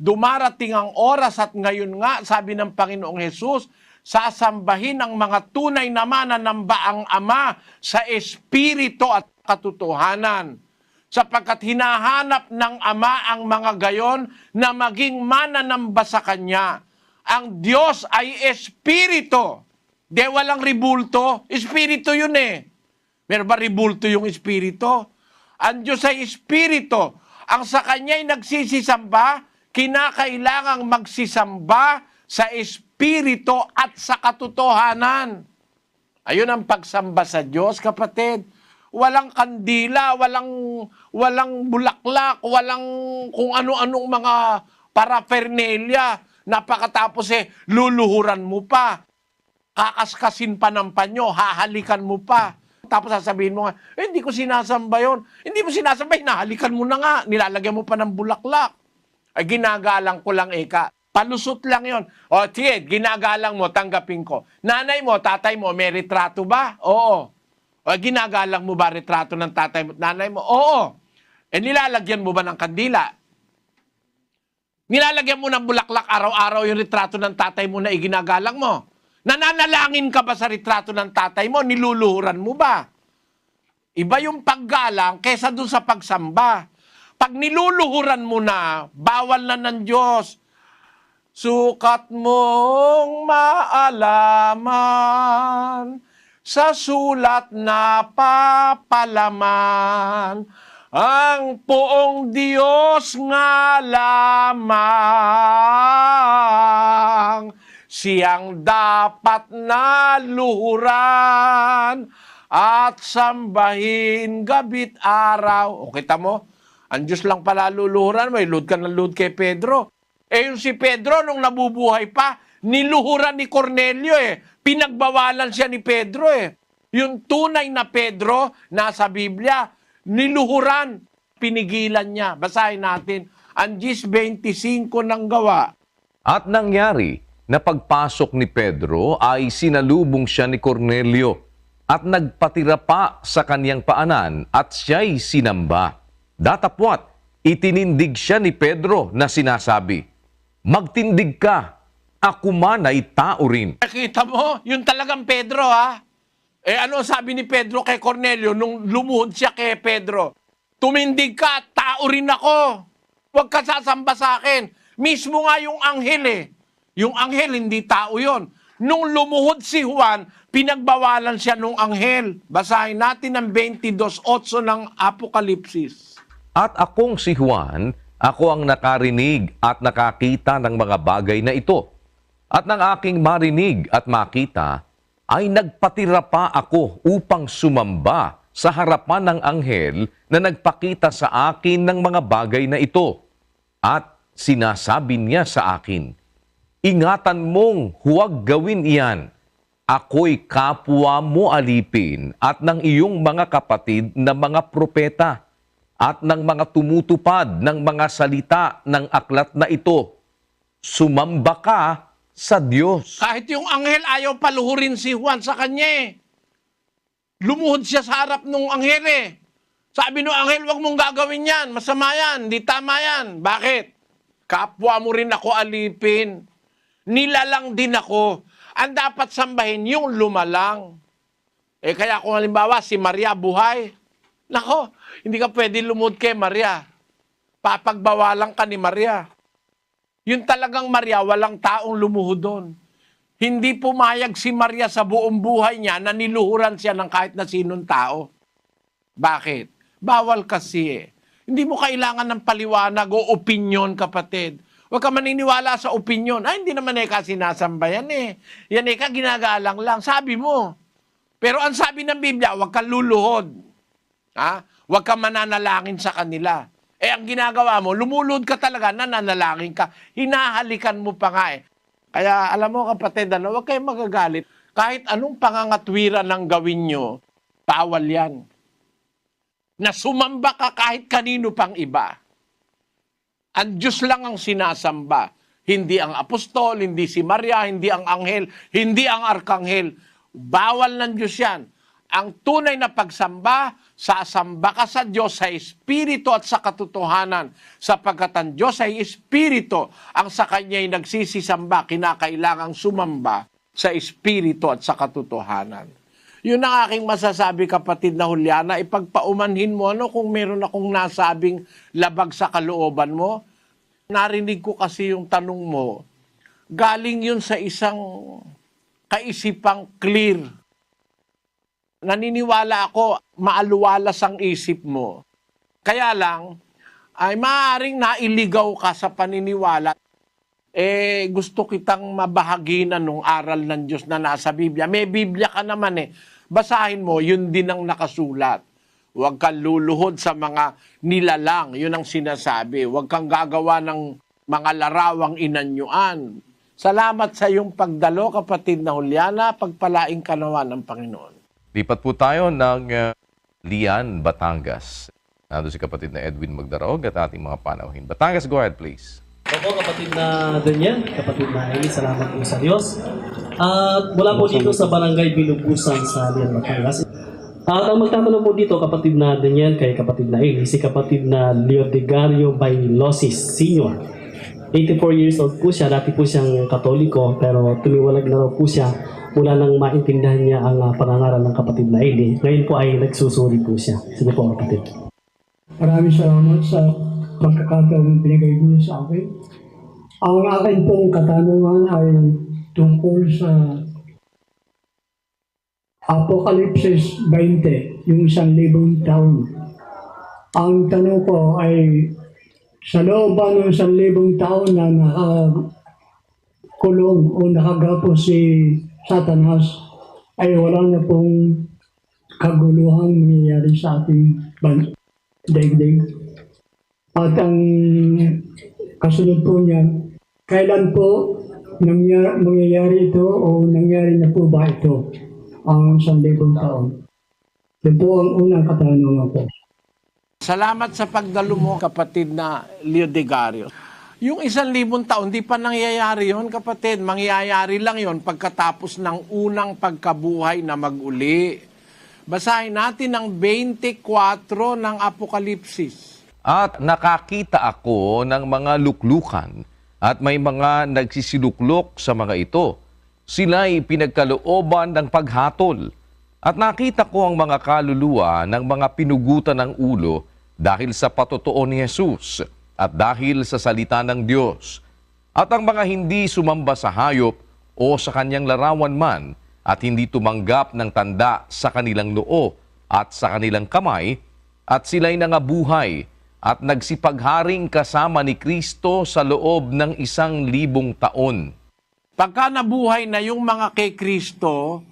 dumarating ang oras at ngayon nga, sabi ng Panginoong Hesus, sasambahin ang mga tunay na mananamba ang Ama sa Espiritu at katotohanan. Sapagkat hinahanap ng Ama ang mga gayon na maging mananamba sa Kanya. Ang Diyos ay Espiritu. Di walang ribulto. Espiritu yun eh. Meron ba ribulto yung Espiritu? Ang Diyos ay Espiritu. Ang sa Kanya'y nagsisisamba, kinakailangang magsisamba sa Espiritu at sa katotohanan. Ayun ang pagsamba sa Diyos, kapatid. Walang kandila, walang bulaklak, walang kung ano-anong mga paraphernalia. Napakatapos luluhuran mo pa. Kakaskasin pa ng panyo, hahalikan mo pa. Tapos sasabihin mo nga, hindi ko sinasamba yun. Hindi mo sinasamba, hinahalikan mo na nga. Nilalagyan mo pa ng bulaklak. Ginagalang ko lang palusot lang yon. Sige, ginagalang mo, tanggapin ko. Nanay mo, tatay mo, may retrato ba? Oo. Ginagalang mo ba retrato ng tatay mo at nanay mo? Oo. Nilalagyan mo ba ng kandila? Nilalagyan mo ng bulaklak araw-araw yung retrato ng tatay mo na iginagalang mo? Nananalangin ka ba sa retrato ng tatay mo? Niluluhuran mo ba? Iba yung paggalang kesa dun sa pagsamba. Pag niluluhuran mo na, bawal na ng Diyos. Sukat mong maalaman sa sulat na papalaman ang poong Diyos nga lamang siyang dapat na luhuran at sambahin gabit araw. O kita mo, ang Diyos lang pala luluhuran, may load ka ng load kay Pedro. Yung si Pedro, nung nabubuhay pa, niluhuran ni Cornelio Pinagbawalan siya ni Pedro Yung tunay na Pedro, nasa Biblia, niluhuran, pinigilan niya. Basahin natin ang 10:25 ng Gawa. At nangyari na pagpasok ni Pedro ay sinalubong siya ni Cornelio at nagpatira pa sa kaniyang paanan at siya'y sinamba. Datapwat, itinindig siya ni Pedro na sinasabi, "Magtindig ka, ako man ay tao rin." Nakita mo, yung talagang Pedro ano sabi ni Pedro kay Cornelio nung lumuhod siya kay Pedro? Tumindig ka, tao rin ako. Huwag ka sasamba sa akin. Mismo nga yung anghel Yung anghel, hindi tao yon. Nung lumuhod si Juan, pinagbawalan siya nung anghel. Basahin natin ang 22:8 ng Apokalipsis. At akong si Juan, ako ang nakarinig at nakakita ng mga bagay na ito. At ng aking marinig at makita, ay nagpatira pa ako upang sumamba sa harapan ng anghel na nagpakita sa akin ng mga bagay na ito. At sinasabi niya sa akin, "Ingatan mong huwag gawin iyan. Ako'y kapwa mo alipin at ng iyong mga kapatid na mga propeta at ng mga tumutupad ng mga salita ng aklat na ito. Sumamba ka sa Diyos." Kahit yung anghel ayaw paluhurin si Juan sa kanya Lumuhod siya sa harap ng anghel Sabi ng anghel, "Wag mong gagawin yan. Masama yan. Hindi tama yan." Bakit? Kapwa mo rin ako alipin. Nilalang din ako. Ang dapat sambahin yung lumalang. Kaya kung halimbawa si Maria buhay, nako, hindi ka pwede lumud kay Maria. Papagbawalan ka ni Maria. Yung talagang Maria, walang taong lumuhod doon. Hindi pumayag si Maria sa buong buhay niya na niluhuran siya ng kahit na sinong tao. Bakit? Bawal kasi eh. Hindi mo kailangan ng paliwanag o opinyon, kapatid. Huwag ka maniniwala sa opinyon. Ay, hindi naman sinasamba yan eh. Yan ginagalang lang. Sabi mo. Pero ang sabi ng Biblia, huwag kang luluhod. Ha? Huwag kang mananalangin sa kanila. Ang ginagawa mo, lumulod ka talaga, nananalangin ka. Hinahalikan mo pa nga eh. Kaya alam mo kapatid, huwag kayong magagalit. Kahit anong pangangatwiran ng gawin nyo, bawal yan. Na sumamba ka kahit kanino pang iba. Ang Diyos lang ang sinasamba. Hindi ang apostol, hindi si Maria, hindi ang anghel, hindi ang arkanghel. Bawal ng Diyos yan. Ang tunay na pagsamba, sasamba ka sa Diyos sa Espiritu at sa katotohanan. Sapagkat ang Diyos ay Espiritu, ang sa Kanya'y nagsisisamba, kinakailangang sumamba sa Espiritu at sa katotohanan. Yun ang aking masasabi, kapatid na Juliana, ipagpaumanhin mo kung meron akong nasabing labag sa kalooban mo. Narinig ko kasi yung tanong mo, galing yun sa isang kaisipang clear. Naniniwala ako, maaluwalas ang isip mo. Kaya lang, ay maaaring nailigaw ka sa paniniwala. Gusto kitang mabahaginan nung aral ng Diyos na nasa Biblia. May Biblia ka naman eh. Basahin mo, yun din ang nakasulat. Huwag kang luluhod sa mga nilalang. Yun ang sinasabi. Huwag kang gagawa ng mga larawang inanyuan. Salamat sa iyong pagdalo, kapatid na Juliana. Pagpalaing ka nawa ng Panginoon. Lipat po tayo ng Lian, Batangas. Nandun si kapatid na Edwin Magdarog at ating mga panauhin. Batangas, go ahead please. Opo, kapatid na Daniel, kapatid na Eli, salamat po sa Diyos. At mula po dito sa Barangay Bilubusan sa Lian, Batangas. At ang magtatanong po dito, kapatid na Daniel, kay kapatid na Eli, si kapatid na Leodegario Bailosis Sr. 84 years old po siya, dati po siyang Katoliko, pero tumiwalag na raw po siya mula nang maintindihan niya ang pangangaral ng kapatid na Eli. Ngayon po ay nagsusuri po siya. Sige po, kapatid. Maraming salamat sa pagkakataong binigay niyo sa akin. Ang akin pong katanungan ay tungkol sa Apokalipsis 20, yung 1,000 taon. Ang tanong ko ay, sa loob ng 1,000 taon na nakakulong o nakagapo si Satanas, ay wala na pong kaguluhang nangyayari sa ating daigdig. At ang kasunod po niyan, kailan po mangyayari ito o nangyari na po ba ito ang 1,000 taon? Ito po ang unang katanungan ko. Salamat sa pagdalo mo, kapatid na Leodegario. Yung 1,000 taon, di pa nangyayari yon, kapatid. Mangyayari lang yon pagkatapos ng unang pagkabuhay na mag-uli. Basahin natin ang 24 ng Apokalipsis. At nakakita ako ng mga luklukan at may mga nagsisiluklok sa mga ito. Sila'y pinagkalooban ng paghatol. At nakita ko ang mga kaluluwa ng mga pinugutan ng ulo dahil sa patotoo ni Jesus at dahil sa salita ng Diyos. At ang mga hindi sumamba sa hayop o sa kanyang larawan man at hindi tumanggap ng tanda sa kanilang noo at sa kanilang kamay, at sila'y nangabuhay at nagsipagharing kasama ni Kristo sa loob ng 1,000 taon. Pagka nabuhay na yung mga kay Kristo,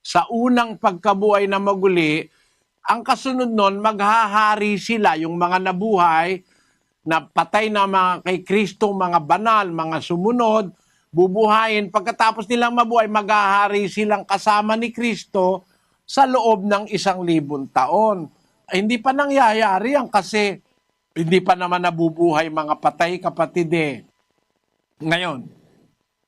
sa unang pagkabuhay na maguli, ang kasunod nun, maghahari sila, yung mga nabuhay, na patay na mga kay Kristo, mga banal, mga sumunod, bubuhayin. Pagkatapos nilang mabuhay, maghahari silang kasama ni Kristo sa loob ng 1,000 taon. Hindi pa nangyayari yan kasi hindi pa naman nabubuhay mga patay, kapatid eh. Ngayon,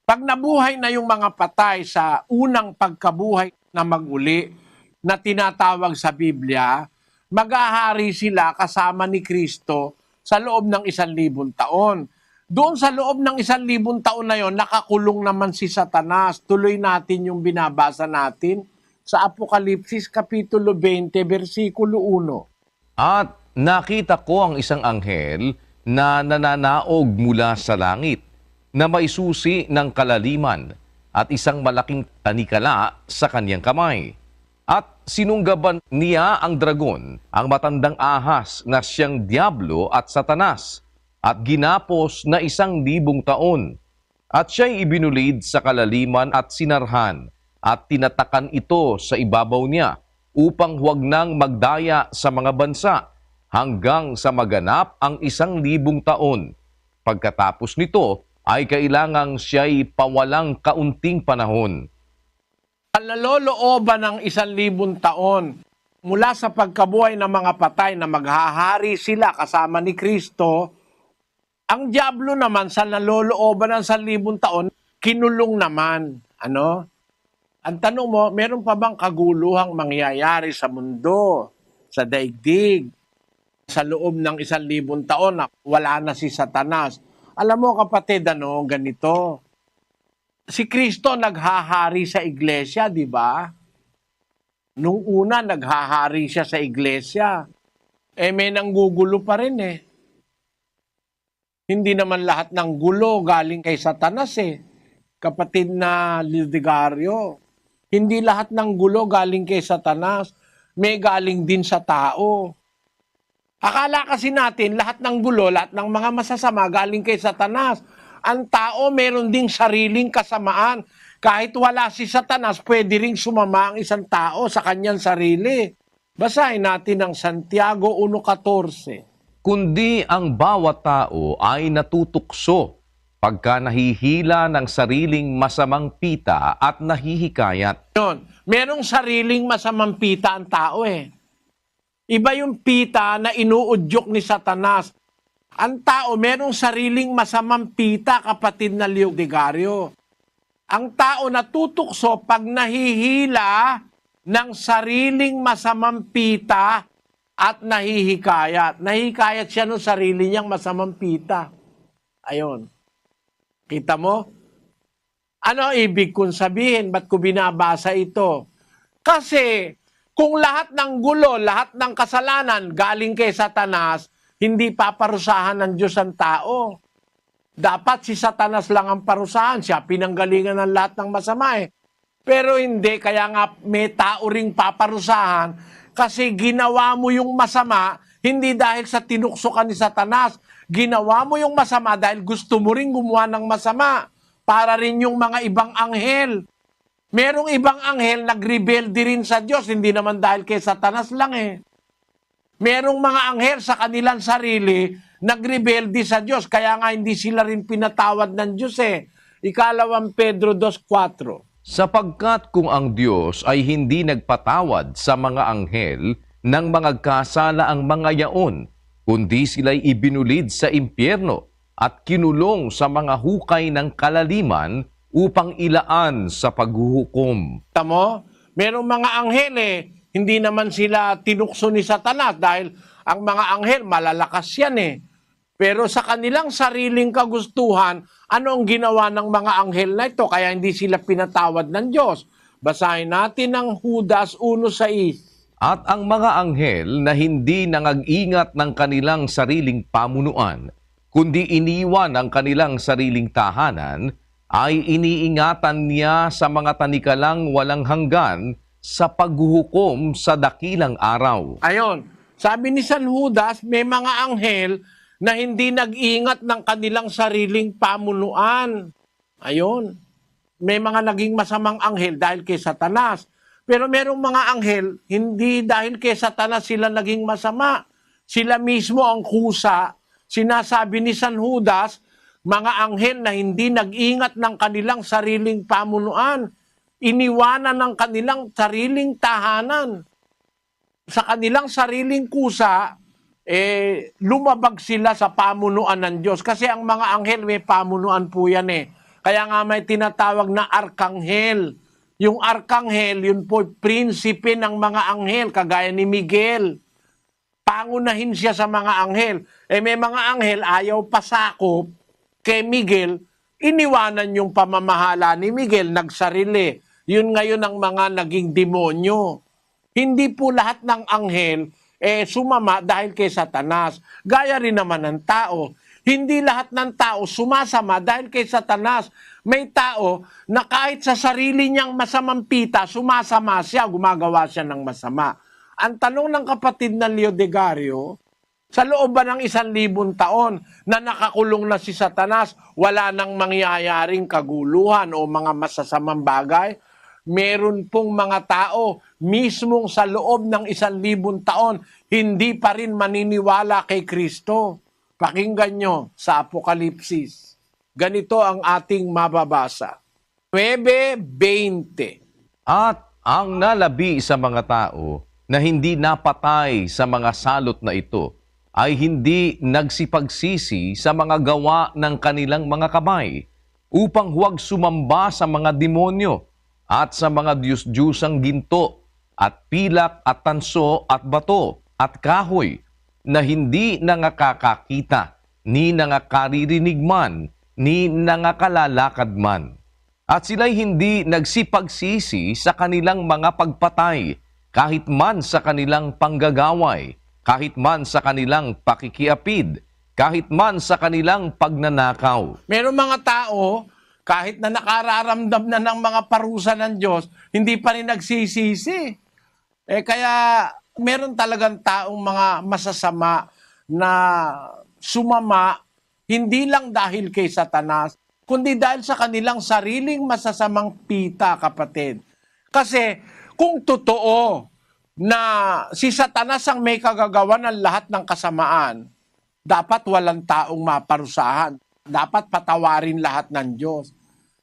pag nabuhay na yung mga patay sa unang pagkabuhay na mag-uli, na tinatawag sa Biblia, maghahari sila kasama ni Kristo sa loob ng 1,000 taon. Doon sa loob ng 1,000 taon na yon, nakakulong naman si Satanas. Tuloy natin yung binabasa natin sa Apokalipsis Kapitulo 20, versikulo 1. At nakita ko ang isang anghel na nananaog mula sa langit, na may susi ng kalaliman at isang malaking tanikala sa kanyang kamay. At sinunggaban niya ang dragon, ang matandang ahas na siyang Diablo at Satanas, at ginapos na 1,000 taon. At siya'y ibinulid sa kalaliman at sinarhan, at tinatakan ito sa ibabaw niya, upang huwag nang magdaya sa mga bansa, hanggang sa maganap ang 1,000 taon. Pagkatapos nito, ay kailangang siya'y pawalang kaunting panahon. Nalolooban ng 1,000 taon mula sa pagkabuhay ng mga patay na maghahari sila kasama ni Kristo. Ang Diablo naman sa nalolooban ng 1,000 taon, kinulong naman. Ano? Ang tanong mo, meron pa bang kaguluhang mangyayari sa mundo, sa daigdig, sa loob ng 1,000 taon na wala na si Satanas? Alam mo kapatid, ganito. Si Kristo naghahari sa iglesia, di ba? Nung una, naghahari siya sa iglesia. May nanggugulo pa rin eh. Hindi naman lahat ng gulo galing kay Satanas eh. Kapatid na Lidigario. Hindi lahat ng gulo galing kay Satanas. May galing din sa tao. Akala kasi natin lahat ng gulo, lahat ng mga masasama galing kay Satanas. Ang tao meron ding sariling kasamaan. Kahit wala si Satanas, pwede ring sumama ang isang tao sa kanyang sarili. Basahin natin ang Santiago 1:14. Kundi ang bawat tao ay natutukso pagka nahihila ng sariling masamang pita at nahihikayat. Yun, merong sariling masamang pita ang tao eh. Iba yung pita na inuudyok ni Satanas. Ang tao, merong sariling masamang pita, kapatid na Lidigario. Ang tao natutukso pag nahihila ng sariling masamang pita at nahihikayat. Nahihikayat siya ng sarili niyang masamang pita. Ayon. Kita mo? Ano ibig kong sabihin? Ba't ko binabasa ito? Kasi kung lahat ng gulo, lahat ng kasalanan galing kay Satanas, hindi paparusahan ng Diyos ang tao. Dapat si Satanas lang ang parusahan. Siya pinanggalingan ng lahat ng masama eh. Pero hindi, kaya nga may tao ring paparusahan kasi ginawa mo yung masama, hindi dahil sa tinukso ka ni Satanas. Ginawa mo yung masama dahil gusto mo ring gumawa ng masama. Para rin yung mga ibang anghel. Merong ibang anghel nagrebelde rin sa Diyos, hindi naman dahil kay Satanas lang eh. Merong mga anghel sa kanilang sarili, nagrebelde sa Diyos, kaya nga hindi sila rin pinatawad ng Diyos eh. 2 Pedro 2:4. Sapagkat kung ang Diyos ay hindi nagpatawad sa mga anghel ng mga kasala ang mga yaon, kundi sila'y ibinulid sa impyerno at kinulong sa mga hukay ng kalaliman upang ilaan sa paghuhukom. Tamo, merong mga anghel eh, hindi naman sila tinukso ni Satanas dahil ang mga anghel malalakas yan eh. Pero sa kanilang sariling kagustuhan, ano ang ginawa ng mga anghel na ito? Kaya hindi sila pinatawad ng Diyos. Basahin natin ang Judas 1:6. At ang mga anghel na hindi nangag-ingat ng kanilang sariling pamunuan, kundi iniwan ang kanilang sariling tahanan, ay iniingatan niya sa mga tanikalang walang hanggan sa paghuhukom sa dakilang araw. Ayon, sabi ni San Judas, may mga anghel na hindi nag-ingat ng kanilang sariling pamunuan. Ayon, may mga naging masamang anghel dahil kay Satanas. Pero merong mga anghel, hindi dahil kay Satanas sila naging masama. Sila mismo ang kusa. Sinasabi ni San Judas, mga anghel na hindi nag-ingat ng kanilang sariling pamunuan, iniwanan ng kanilang sariling tahanan. Sa kanilang sariling kusa, lumabag sila sa pamunuan ng Diyos. Kasi ang mga anghel may pamunuan po yan eh. Kaya nga may tinatawag na arkanghel. Yung arkanghel, yun po prinsipe ng mga anghel, kagaya ni Miguel. Pangunahin siya sa mga anghel. May mga anghel ayaw pasakop kay Miguel, iniwanan yung pamamahala ni Miguel, nagsarili. Yun ngayon ang mga naging demonyo. Hindi po lahat ng anghel sumama dahil kay Satanas. Gaya rin naman ng tao. Hindi lahat ng tao sumasama dahil kay Satanas. May tao na kahit sa sarili niyang masamang pita, sumasama siya, gumagawa siya ng masama. Ang tanong ng kapatid na Leodegario, sa loob ba ng 1,000 taon na nakakulong na si Satanas, wala nang mangyayaring kaguluhan o mga masasamang bagay? Meron pong mga tao mismong sa loob ng 1,000 taon, hindi pa rin maniniwala kay Kristo. Pakinggan nyo sa Apokalipsis. Ganito ang ating mababasa. 9:20. At ang nalabi sa mga tao na hindi napatay sa mga salot na ito ay hindi nagsipagsisi sa mga gawa ng kanilang mga kamay upang huwag sumamba sa mga demonyo at sa mga diyos-diyusang ginto at pilak at tanso at bato at kahoy na hindi nangakakakita, ni nangakaririnig man, ni nangakalalakad man. At sila'y hindi nagsipagsisi sa kanilang mga pagpatay, kahit man sa kanilang panggagaway, kahit man sa kanilang pakikiapid, kahit man sa kanilang pagnanakaw. Meron mga tao, kahit na nakararamdam na ng mga parusa ng Diyos, hindi pa rin nagsisisi. Kaya meron talagang taong mga masasama na sumama, hindi lang dahil kay Satanas, kundi dahil sa kanilang sariling masasamang pita, kapatid. Kasi kung totoo na si Satanas ang may kagagawa ng lahat ng kasamaan, dapat walang taong maparusahan. Dapat patawarin lahat ng Diyos.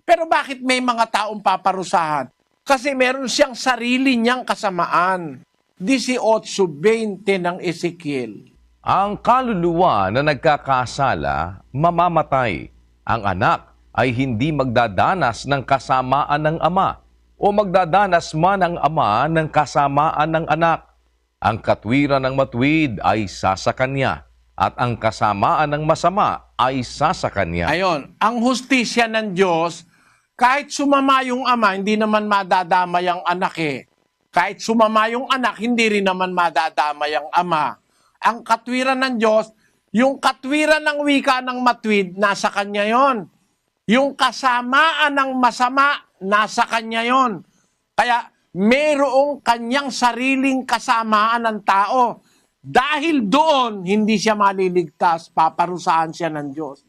Pero bakit may mga taong paparusahan? Kasi meron siyang sarili niyang kasamaan. 18:20 ng Ezekiel. Ang kaluluwa na nagkakasala, mamamatay. Ang anak ay hindi magdadanas ng kasamaan ng ama o magdadanas man ang ama ng kasamaan ng anak. Ang katwiran ng matuwid ay sasakanya at ang kasamaan ng masama ay sasakanya. Ayon, ang hustisya ng Diyos, kahit sumama yung ama, hindi naman madadamay ang anak eh. Kahit sumama yung anak, hindi rin naman madadamay ang ama. Ang katwiran ng Diyos, yung katwiran ng wika ng matuwid, nasa Kanya yon. Yung kasamaan ng masama, nasa Kanya yon. Kaya mayroong Kanyang sariling kasamaan ng tao. Dahil doon, hindi siya maliligtas, paparusahan siya ng Diyos.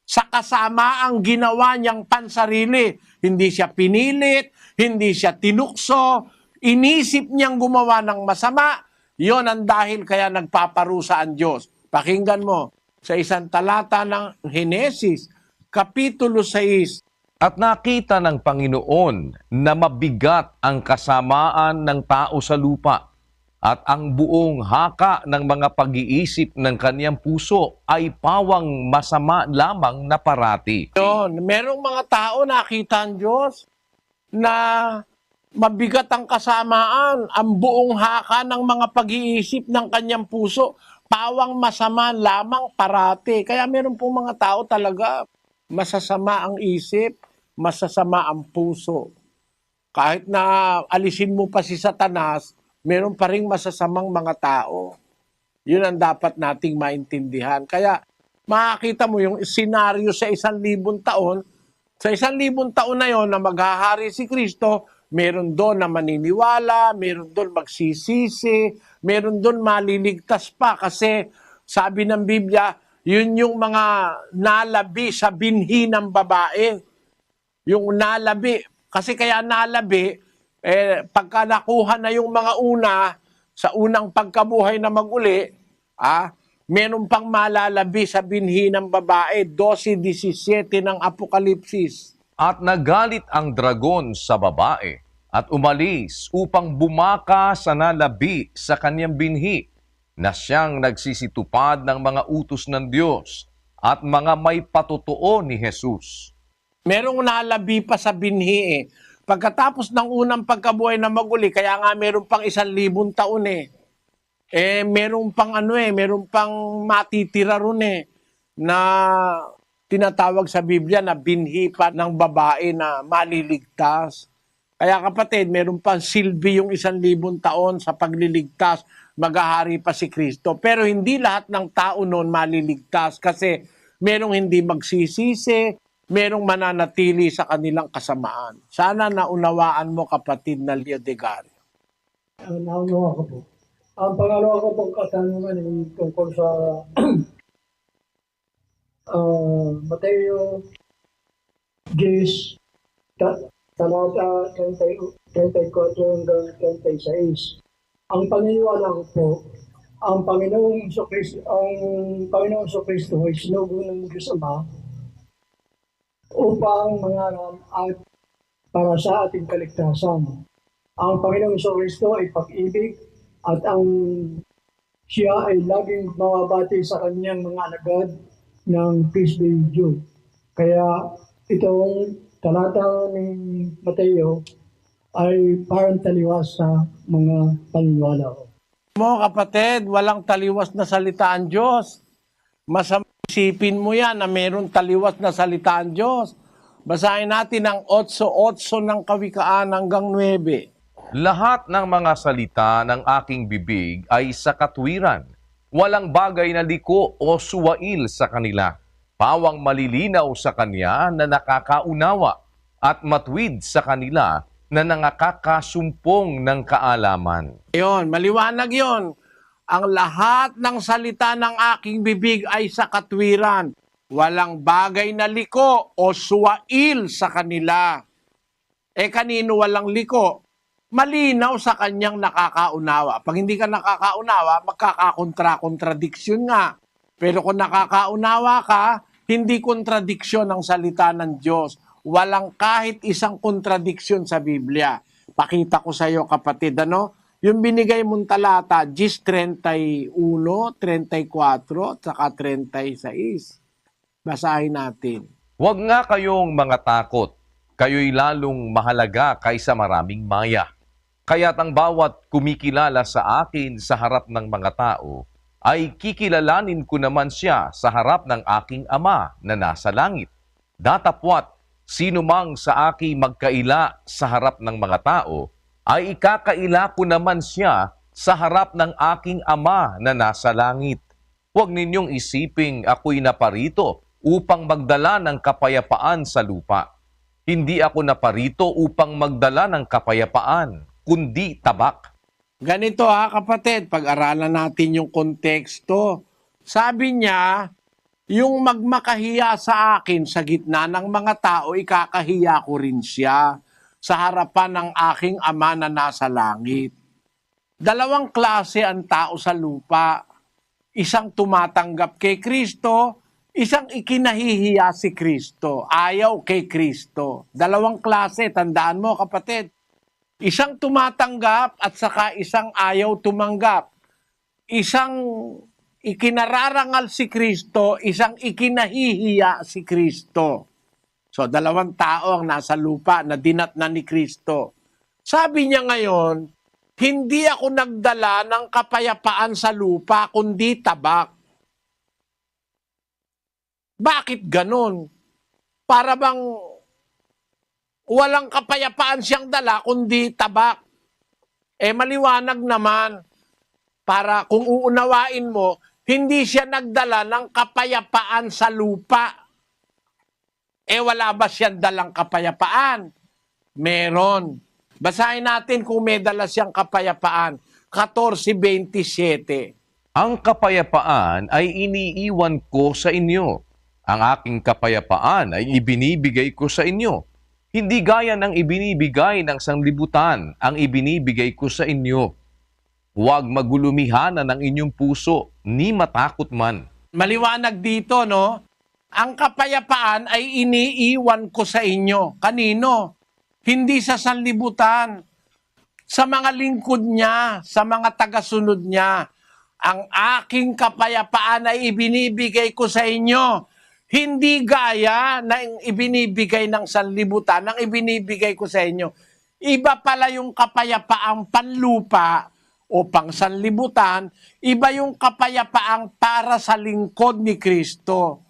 Sa kasamaang ginawa niyang pansarili, hindi siya pinilit, hindi siya tinukso, inisip niyang gumawa ng masama, yon ang dahil kaya nagpaparusa ang Diyos. Pakinggan mo sa isang talata ng Henesis, Kapitulo 6. At nakita ng Panginoon na mabigat ang kasamaan ng tao sa lupa at ang buong haka ng mga pag-iisip ng kaniyang puso ay pawang masama lamang na parati. Yon, merong mga tao nakita ang Diyos na mabigat ang kasamaan, ang buong haka ng mga pag-iisip ng kanyang puso, pawang masama lamang parati. Kaya meron pong mga tao talaga, masasama ang isip, masasama ang puso. Kahit na alisin mo pa si Satanas, meron pa ring masasamang mga tao. Yun ang dapat nating maintindihan. Kaya makakita mo yung senaryo sa 1,000 taon, sa 1,000 taon na yon na maghahari si Kristo, meron doon na maniniwala, meron doon magsisisi, meron doon maliligtas pa kasi sabi ng Biblia, yun yung mga nalabi sa binhi ng babae. Yung nalabi, kasi kaya nalabi, pagka nakuha na yung mga una, sa unang pagkabuhay na mag-uli, meron pang malalabi sa binhi ng babae, 12:17 ng Apokalipsis. At nagalit ang dragon sa babae at umalis upang bumaka sa nalabi sa kanyang binhi na siyang nagsisitupad ng mga utos ng Diyos at mga may patutuo ni Jesus. Merong nalabi pa sa binhi Pagkatapos ng unang pagkabuhay na mag-uli, kaya nga meron pang 1,000 taon meron pang meron pang matitira ron na tinatawag sa Biblia na binhi pa ng babae na maliligtas. Kaya kapatid, meron pang silbi yung 1,000 taon sa pagliligtas, maghahari pa si Kristo. Pero hindi lahat ng tao noon maliligtas kasi merong hindi magsisisi, merong mananatili sa kanilang kasamaan. Sana naunawaan mo, kapatid na Leo de Gario. Naunawa ko po. Ang pangalawa ko pong katanungan ay tungkol sa Mateo 10, talata 34 hanggang 36. Ang paniniwala ko po, ang Panginoong Kristo ay sinugo ng Diyos Ama upang mangaral at para sa ating kaligtasan. Ang Panginoong Kristo ay pag-ibig at siya ay laging mababati sa kanyang mga alagad ng peace be with you. Kaya itong talata ni Mateo ay parang taliwas sa mga paniniwala ko. Mo kapatid, walang taliwas na salita ang Diyos. Masama isipin mo yan na mayroong taliwas na salita ang Diyos. Basahin natin ang 8:8 ng Kawikaan hanggang 9. Lahat ng mga salita ng aking bibig ay sa katwiran. Walang bagay na liko o suwail sa kanila. Pawang malilinaw sa kanya na nakakaunawa at matwid sa kanila na nakakasumpong ng kaalaman. Yon, maliwanag yon. Ang lahat ng salita ng aking bibig ay sa katwiran. Walang bagay na liko o suwail sa kanila. Kanino walang liko? Malinaw sa kanyang nakakaunawa. Pag hindi ka nakakaunawa, magkakakontradiksyon nga. Pero kung nakakaunawa ka, hindi kontradiksyon ang salita ng Diyos. Walang kahit isang kontradiksyon sa Biblia. Pakita ko sa iyo, kapatid, yung binigay mong talata, 10:31, 34, saka 36. Basahin natin. Huwag nga kayong mga takot. Kayo'y lalong mahalaga kaysa maraming maya. Kaya't ang bawat kumikilala sa akin sa harap ng mga tao, ay kikilalanin ko naman siya sa harap ng aking Ama na nasa langit. Datapwat, sino mang sa aking magkaila sa harap ng mga tao, ay ikakaila ko naman siya sa harap ng aking Ama na nasa langit. Huwag ninyong isiping ako'y naparito upang magdala ng kapayapaan sa lupa. Hindi ako naparito upang magdala ng kapayapaan, kundi tabak. Ganito kapatid, pag-aralan natin yung konteksto. Sabi niya, yung magmakahiya sa akin sa gitna ng mga tao, ikakahiya ko rin siya sa harapan ng aking Ama na nasa langit. Dalawang klase ang tao sa lupa. Isang tumatanggap kay Kristo, isang ikinahihiya si Kristo, ayaw kay Kristo. Dalawang klase, tandaan mo kapatid. Isang tumatanggap at saka isang ayaw tumanggap. Isang ikinararangal si Kristo, isang ikinahihiya si Kristo. So, dalawang tao ang nasa lupa na dinatnan ni Kristo. Sabi niya ngayon, hindi ako nagdala ng kapayapaan sa lupa, kundi tabak. Bakit ganon? Para bang walang kapayapaan siyang dala, kundi tabak. Maliwanag naman, para kung uunawain mo, hindi siya nagdala ng kapayapaan sa lupa. Wala ba siyang dalang kapayapaan? Meron. Basahin natin kung may dala siyang kapayapaan. 14:27. Ang kapayapaan ay iniiwan ko sa inyo. Ang aking kapayapaan ay ibinibigay ko sa inyo. Hindi gaya ng ibinibigay ng sanglibutan ang ibinibigay ko sa inyo. Huwag magulumihanan ng inyong puso, ni matakot man. Maliwanag dito, no? Ang kapayapaan ay iniiwan ko sa inyo. Kanino? Hindi sa sanlibutan. Sa mga lingkod niya, sa mga tagasunod niya. Ang aking kapayapaan ay ibinibigay ko sa inyo. Hindi gaya ng ibinibigay ng sanlibutan, ang ibinibigay ko sa inyo. Iba pala yung kapayapaang panlupa o pang sanlibutan, iba yung kapayapaang para sa lingkod ni Kristo.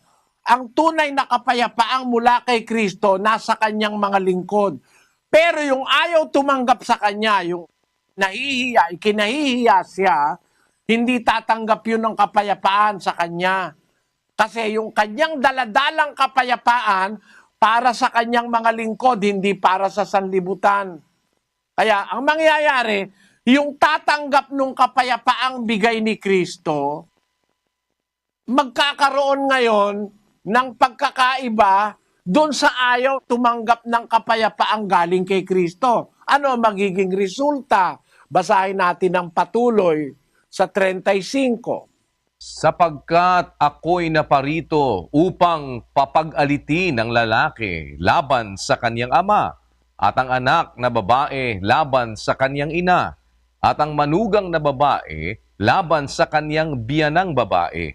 ang tunay na kapayapaang mula kay Kristo nasa kanyang mga lingkod. Pero yung ayaw tumanggap sa kanya, yung nahihiya, ikinahihiya siya, hindi tatanggap yun ng kapayapaan sa kanya. Kasi yung kanyang daladalang kapayapaan para sa kanyang mga lingkod, hindi para sa sanlibutan. Kaya ang mangyayari, yung tatanggap ng kapayapaang bigay ni Kristo, magkakaroon ngayon ng pagkakaiba doon sa ayaw tumanggap ng kapayapaang galing kay Kristo. Ano ang magiging resulta? Basahin natin ang patuloy sa 35. Sapagkat ako'y naparito upang papag-alitin ang lalaki laban sa kanyang ama, at ang anak na babae laban sa kanyang ina, at ang manugang na babae laban sa kanyang biyanang babae.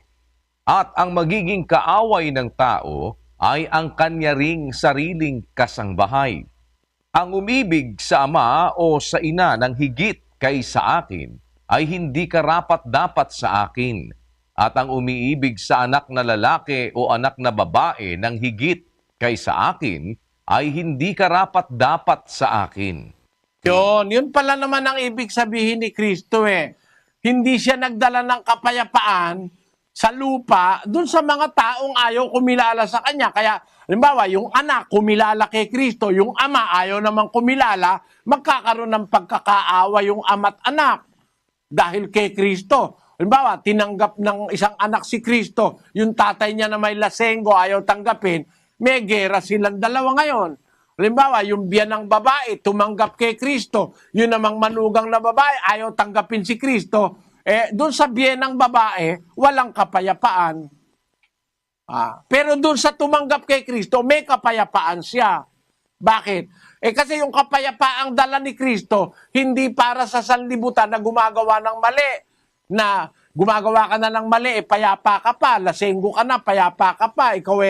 At ang magiging kaaway ng tao ay ang kanya ring sariling kasangbahay. Ang umibig sa ama o sa ina ng higit kaysa akin ay hindi karapat-dapat sa akin. At ang umiibig sa anak na lalaki o anak na babae ng higit kaysa akin ay hindi karapat-dapat sa akin. Yun pala naman ang ibig sabihin ni Kristo eh. Hindi siya nagdala ng kapayapaan sa lupa dun sa mga taong ayaw kumilala sa kanya. Kaya, halimbawa, yung anak kumilala kay Kristo, yung ama ayaw namang kumilala, magkakaroon ng pagkakaawa yung ama't anak dahil kay Kristo. Halimbawa, tinanggap ng isang anak si Kristo, yung tatay niya na may lasenggo ayaw tanggapin, may gera silang dalawa ngayon. Halimbawa, yung biyanang babae tumanggap kay Kristo, yun namang manugang na babae ayaw tanggapin si Kristo, doon sa biyanang babae, walang kapayapaan. Pero doon sa tumanggap kay Kristo, may kapayapaan siya. Bakit? Kasi yung kapayapaang dala ni Kristo, hindi para sa sanlibutan na gumagawa ng mali. Na gumagawa ka na ng mali, payapa ka pa, lasenggo ka na, payapa ka pa, ikaw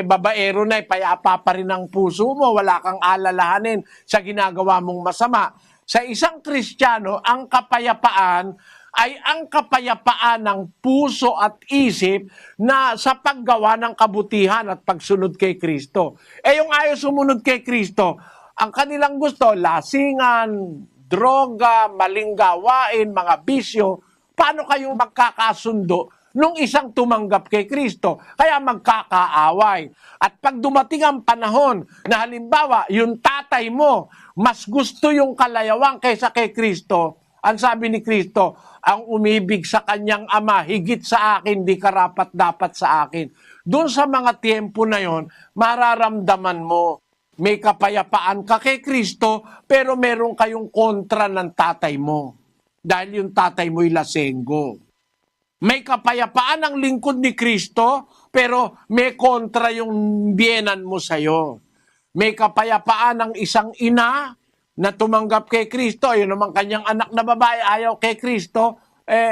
babaero na, payapa pa rin ang puso mo, wala kang alalahanin sa ginagawa mong masama. Sa isang Kristiyano, ang kapayapaan ay ang kapayapaan ng puso at isip na sa paggawa ng kabutihan at pagsunod kay Kristo. Yung ayaw sumunod kay Kristo, ang kanilang gusto, lasingan, droga, maling gawain, mga bisyo. Paano kayo magkakasundo nung isang tumanggap kay Kristo? Kaya magkakaaway. At pag dumating ang panahon na halimbawa, yung tatay mo, mas gusto yung kalayawan kaysa kay Kristo, ang sabi ni Kristo, ang umibig sa kanyang ama, higit sa akin, di karapat-dapat sa akin. Doon sa mga tiempo na yon, mararamdaman mo, may kapayapaan ka kay Kristo, pero meron kayong kontra ng tatay mo. Dahil yung tatay mo'y lasenggo. May kapayapaan ang lingkod ni Kristo, pero may kontra yung biyenan mo sa'yo. May kapayapaan ang isang ina na tumanggap kay Kristo, ayun naman kanyang anak na babae ayaw kay Kristo,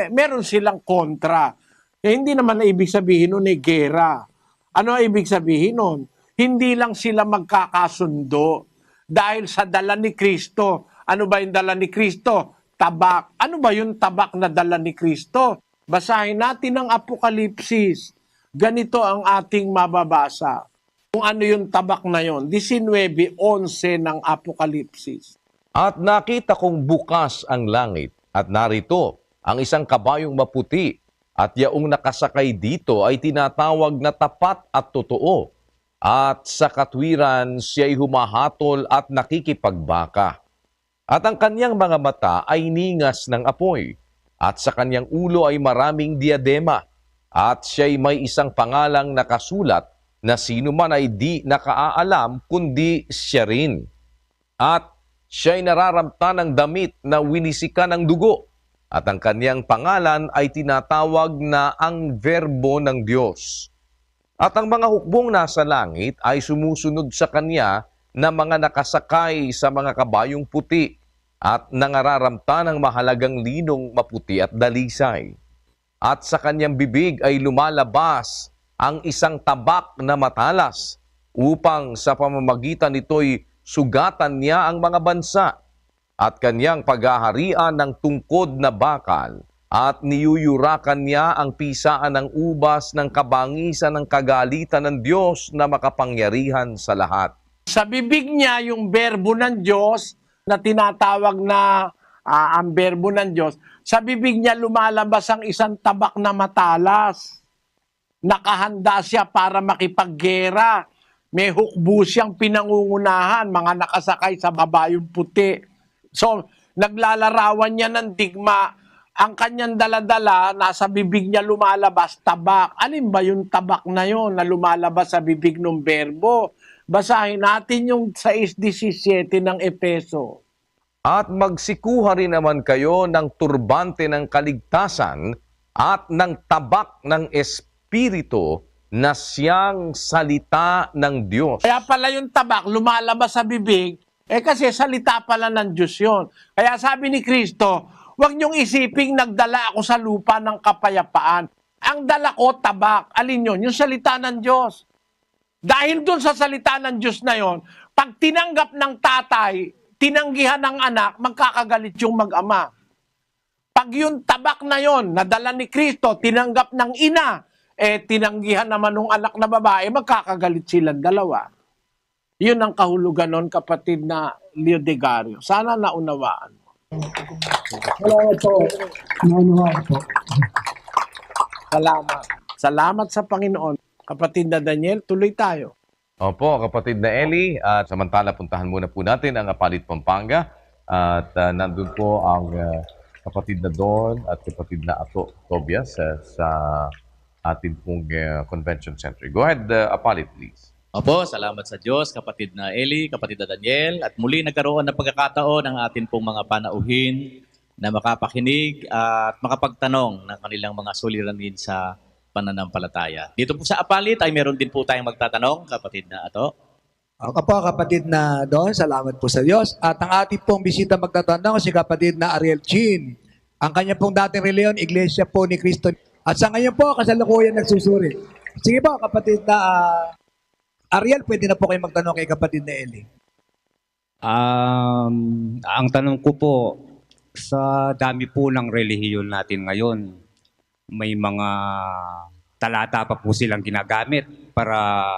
meron silang kontra. Hindi naman na ibig sabihin nun gera. Ano ibig sabihin nun? Hindi lang sila magkakasundo dahil sa dala ni Kristo. Ano ba yung dala ni Kristo? Tabak. Ano ba yung tabak na dala ni Kristo? Basahin natin ang Apokalipsis. Ganito ang ating mababasa. Kung ano yung tabak na yon, 19:11 ng Apokalipsis. At nakita kong bukas ang langit, at narito ang isang kabayong maputi, at yaong nakasakay dito ay tinatawag na tapat at totoo. At sa katwiran siya'y humahatol at nakikipagbaka. At ang kanyang mga mata ay ningas ng apoy, at sa kanyang ulo ay maraming diadema, at siya'y may isang pangalang nakasulat na sino man ay di nakaaalam kundi siya rin. At siya'y nararamta ng damit na winisikan ng dugo, at ang kanyang pangalan ay tinatawag na ang Verbo ng Diyos. At ang mga hukbong nasa langit ay sumusunod sa kanya na mga nakasakay sa mga kabayong puti at nangararamta ng mahalagang linong maputi at dalisay. At sa kanyang bibig ay lumalabas ang isang tabak na matalas upang sa pamamagitan nito'y sugatan niya ang mga bansa at kanyang paghaharian ng tungkod na bakal at niyuyurakan niya ang pisaan ng ubas ng kabangisan ng kagalitan ng Diyos na makapangyarihan sa lahat. Sa bibig niya, yung berbo ng Diyos na tinatawag na ang berbo ng Diyos, sa bibig niya lumalabas ang isang tabak na matalas. Nakahanda siya para makipaggera. May hukbo siyang pinangungunahan, mga nakasakay sa babayong puti. So, naglalarawan niya ng digma. Ang kanyang daladala, nasa bibig niya lumalabas, tabak. Alin ba yung tabak na yon na lumalabas sa bibig ng berbo? Basahin natin yung 6:17 ng Efeso. At magsikuha rin naman kayo ng turbante ng kaligtasan at ng tabak ng Espiritu na siyang salita ng Diyos. Kaya pala yung tabak lumalabas sa bibig, kasi salita pala ng Diyos yun. Kaya sabi ni Kristo, huwag niyong isiping nagdala ako sa lupa ng kapayapaan. Ang dala ko, tabak. Alin yun? Yung salita ng Diyos. Dahil dun sa salita ng Diyos na yon, pag tinanggap ng tatay, tinanggihan ng anak, magkakagalit yung mag-ama. Pag yung tabak na yon, nadala ni Kristo, tinanggap ng ina, tinanggihan naman ng anak na babae, magkakagalit silang dalawa. Yun ang kahulugan nun, kapatid na Leodegario. Sana naunawaan mo. Salamat po. Naunawaan po. Salamat. Salamat sa Panginoon. Kapatid na Daniel, tuloy tayo. Opo, kapatid na Eli, at samantala puntahan muna po natin ang Apalit, Pampanga. At nandun po ang kapatid na Don at kapatid na Ato Tobias sa ating pong convention center. Go ahead, Apalit, please. Opo, salamat sa Diyos, kapatid na Eli, kapatid na Daniel. At muli nagkaroon ng pagkakataon ng atin pong mga panauhin na makapakinig at makapagtanong ng kanilang mga suliranin sa pananampalataya. Dito po sa Apalit ay meron din po tayong magtatanong, kapatid na Ato. Ako po, kapatid na Don, salamat po sa Diyos. At ang ating pong bisita magtatanong, si kapatid na Ariel Chin. Ang kanya pong dating reliyon, Iglesia po ni Cristo. At sa ngayon po, kasalukuyan nagsusuri. Sige po, kapatid na Ariel, pwede na po kayo magtanong kay kapatid na Eli. Ang tanong ko po, sa dami po ng relihiyon natin ngayon, may mga talata pa po silang ginagamit para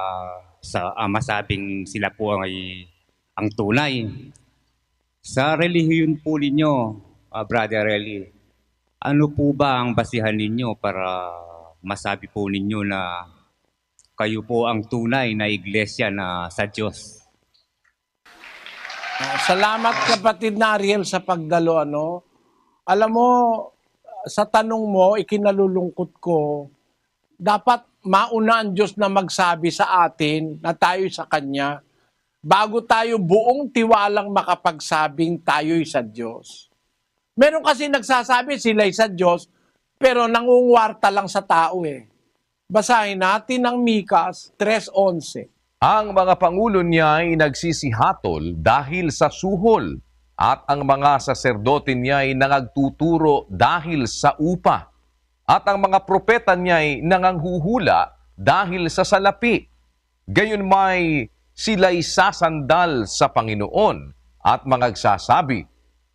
sa masabing sila po ay ang tunay. Sa relihiyon po ninyo, Brother Eli, ano po ba ang basihan ninyo para masabi po ninyo na kayo po ang tunay na iglesia na sa Diyos? Salamat, kapatid na Ariel, sa pagdalo. Alam mo, sa tanong mo, ikinalulungkot ko, dapat mauna ang Diyos na magsabi sa atin na tayo sa Kanya bago tayo buong tiwalang makapagsabing tayo'y sa Diyos. Meron kasi nagsasabi sila'y sa Diyos, pero nangungwarta lang sa tao Basahin natin ang Mikas 3:11. Ang mga pangulo niya ay nagsisihatol dahil sa suhol, at ang mga saserdote niya ay nangagtuturo dahil sa upa, at ang mga propeta niya ay nanganghuhula dahil sa salapi. Gayon may sila'y sasandal sa Panginoon at mangagsasabi,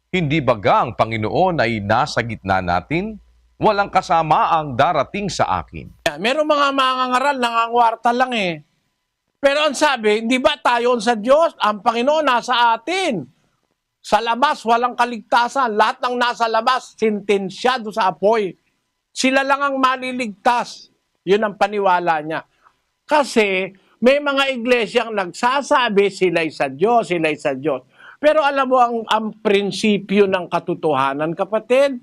hindi baga ang Panginoon ay nasa gitna natin? Walang kasama ang darating sa akin. Meron mga mangangaral, nangangwarta lang Pero ang sabi, hindi ba tayo sa Diyos? Ang Panginoon nasa atin. Sa labas, walang kaligtasan. Lahat ng nasa labas, sentensyado sa apoy. Sila lang ang maliligtas. Yun ang paniwala niya. Kasi may mga iglesyang nagsasabi sila'y sa Diyos, sila'y sa Diyos. Pero alam mo ang prinsipyo ng katotohanan, kapatid?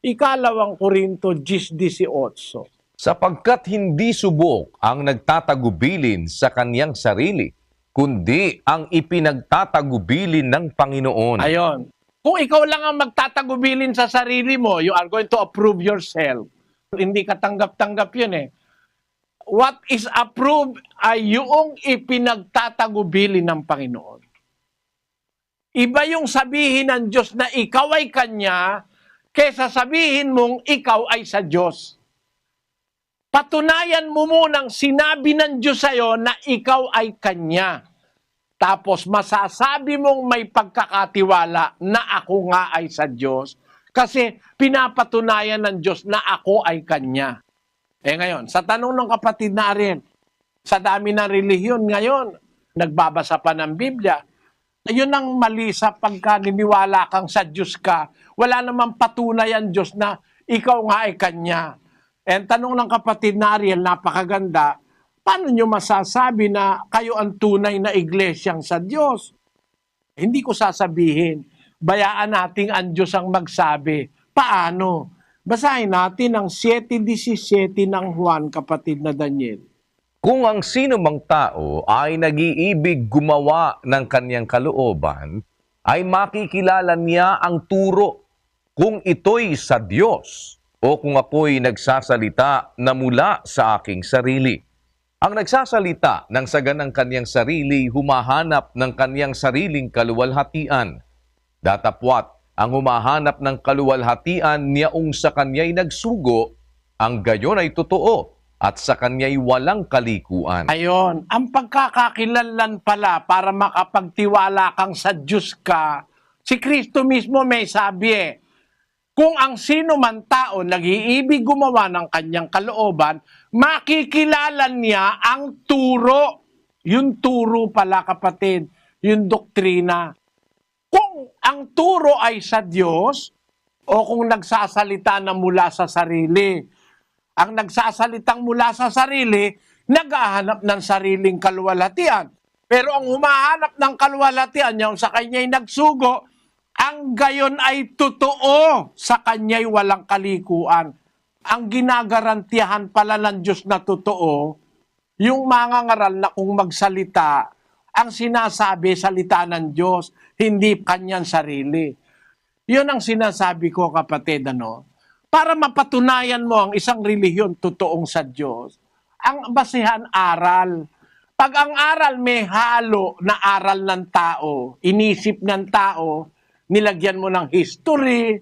2 Korinto 10:18. Sapagkat hindi subok ang nagtatagubilin sa kaniyang sarili, kundi ang ipinagtatagubilin ng Panginoon. Ayon. Kung ikaw lang ang magtatagubilin sa sarili mo, you are going to approve yourself. Hindi ka tanggap-tanggap yun What is approved ay yung ipinagtatagubilin ng Panginoon. Iba yung sabihin ng Diyos na ikaw ay Kanya, kesa sabihin mong ikaw ay sa Diyos. Patunayan mo munang sinabi ng Diyos sa'yo na ikaw ay Kanya. Tapos masasabi mong may pagkakatiwala na ako nga ay sa Diyos. Kasi pinapatunayan ng Diyos na ako ay Kanya. Ngayon, sa tanong ng kapatid na Ariel, sa dami ng relihiyon ngayon, nagbabasa pa ng Biblia, yun ang mali sa pagka niniwala kang sa Diyos ka. Wala namang patunay ang Diyos na ikaw nga ay Kanya. Tanong ng kapatid na Ariel, napakaganda, paano nyo masasabi na kayo ang tunay na iglesyang sa Diyos? Hindi ko sasabihin. Bayaan nating ang Diyos ang magsabi. Paano? Basahin natin ang 7:17 ng Juan, kapatid na Daniel. Kung ang sino mang tao ay nag-iibig gumawa ng kanyang kalooban, ay makikilala niya ang turo kung ito'y sa Diyos o kung ako'y nagsasalita na mula sa aking sarili. Ang nagsasalita ng saga ng kanyang sarili, humahanap ng kanyang sariling kaluwalhatian. Datapwat, ang humahanap ng kaluwalhatian niyaong sa kanya'y nagsugo, ang gayon ay totoo at sa kanya'y walang kalikuan. Ayon, ang pagkakakilanlan pala para makapagtiwala kang sa Diyos ka, si Kristo mismo may sabi kung ang sino man tao nag-iibig gumawa ng kanyang kalooban, makikilala niya ang turo. Yung turo pala, kapatid, yung doktrina. Kung ang turo ay sa Diyos o kung nagsasalita na mula sa sarili. Ang nagsasalitang mula sa sarili, naghahanap ng sariling kaluwalhatian. Pero ang humahanap ng kaluwalhatian, yung sa kanya'y nagsugo, ang gayon ay totoo, sa kanya'y walang kalikuan. Ang ginagarantiyahan pala ng Diyos na totoo, yung mga ngaral na kung magsalita, ang sinasabi, salita ng Diyos, hindi kanyang sarili. Yun ang sinasabi ko, kapatid, para mapatunayan mo ang isang relihiyon totoong sa Diyos, ang basihan aral. Pag ang aral may halo na aral ng tao, inisip ng tao, nilagyan mo ng history,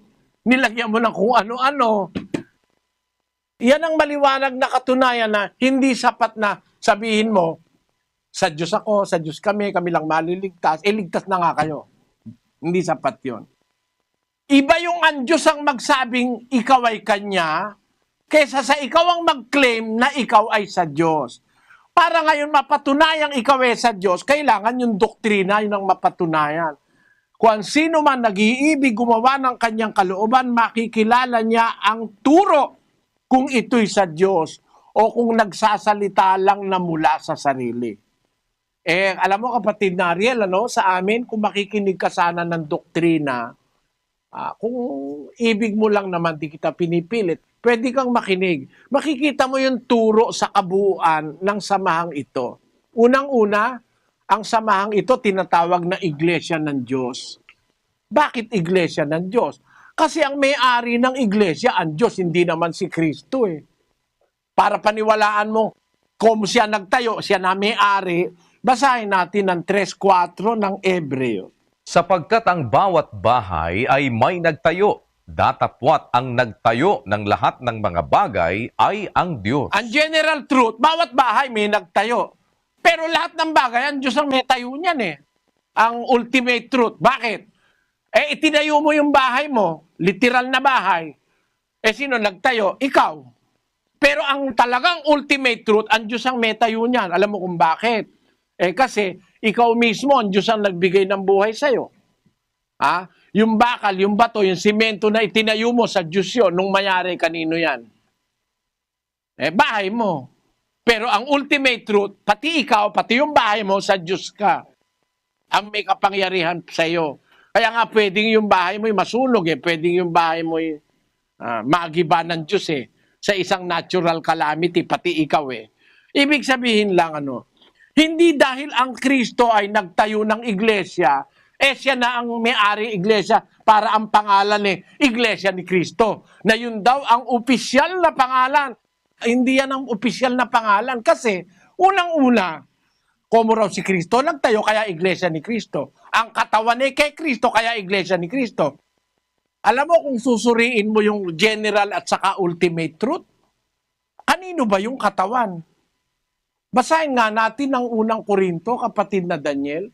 nilagyan mo ng kung ano-ano, yan ang maliwanag na katunayan na hindi sapat na sabihin mo, sa Diyos ako, sa Diyos kami lang maliligtas, ligtas na nga kayo. Hindi sapat yun. Iba yung ang Diyos ang magsabing ikaw ay Kanya, kaysa sa ikaw ang mag-claim na ikaw ay sa Diyos. Para ngayon mapatunayang ikaw ay sa Diyos, kailangan yung doktrina, yun ang mapatunayan. Kung sino man nag-iibig gumawa ng kanyang kalooban, makikilala niya ang turo kung ito'y sa Diyos o kung nagsasalita lang na mula sa sarili. Alam mo, kapatid na Ariel, sa amin, kung makikinig ka sana ng doktrina, kung ibig mo lang naman, di kita pinipilit, pwede kang makinig. Makikita mo yung turo sa kabuuan ng samahang ito. Unang-una, ang samahang ito tinatawag na Iglesia ng Diyos. Bakit Iglesia ng Diyos? Kasi ang may-ari ng Iglesia, ang Diyos, hindi naman si Kristo Para paniwalaan mo, kung siya nagtayo, siya na may-ari, basahin natin ang 3:4 ng Hebreo. Sapagkat ang bawat bahay ay may nagtayo, datapwat ang nagtayo ng lahat ng mga bagay ay ang Diyos. Ang general truth, bawat bahay may nagtayo. Pero lahat ng bagay, ang Diyos ang may tayo niyan Ang ultimate truth. Bakit? Itinayo mo yung bahay mo, literal na bahay. Sino nagtayo? Ikaw. Pero ang talagang ultimate truth, ang Diyos ang may tayo niyan. Alam mo kung bakit? Kasi ikaw mismo, ang Diyos ang nagbigay ng buhay sa'yo. Yung bakal, yung bato, yung simento na itinayo mo sa Diyos yun, nung mayari, kanino yan? Bahay mo. Pero ang ultimate truth, pati ikaw, pati yung bahay mo, sa Diyos ka. Ang may kapangyarihan sa'yo. Kaya nga pwedeng yung bahay mo masunog pwedeng yung bahay mo magiba ng Diyos sa isang natural calamity, pati ikaw Ibig sabihin lang hindi dahil ang Kristo ay nagtayo ng iglesia, siya na ang may-ari iglesia para ang pangalan Iglesia ni Kristo. Na yun daw ang opisyal na pangalan. Hindi yan ang opisyal na pangalan kasi unang-una, como raw si Kristo nagtayo kaya Iglesia ni Kristo. Ang katawan kay Kristo kaya Iglesia ni Kristo. Alam mo kung susuriin mo yung general at saka ultimate truth, kanino ba yung katawan? Basahin nga natin ang unang Korinto, kapatid na Daniel,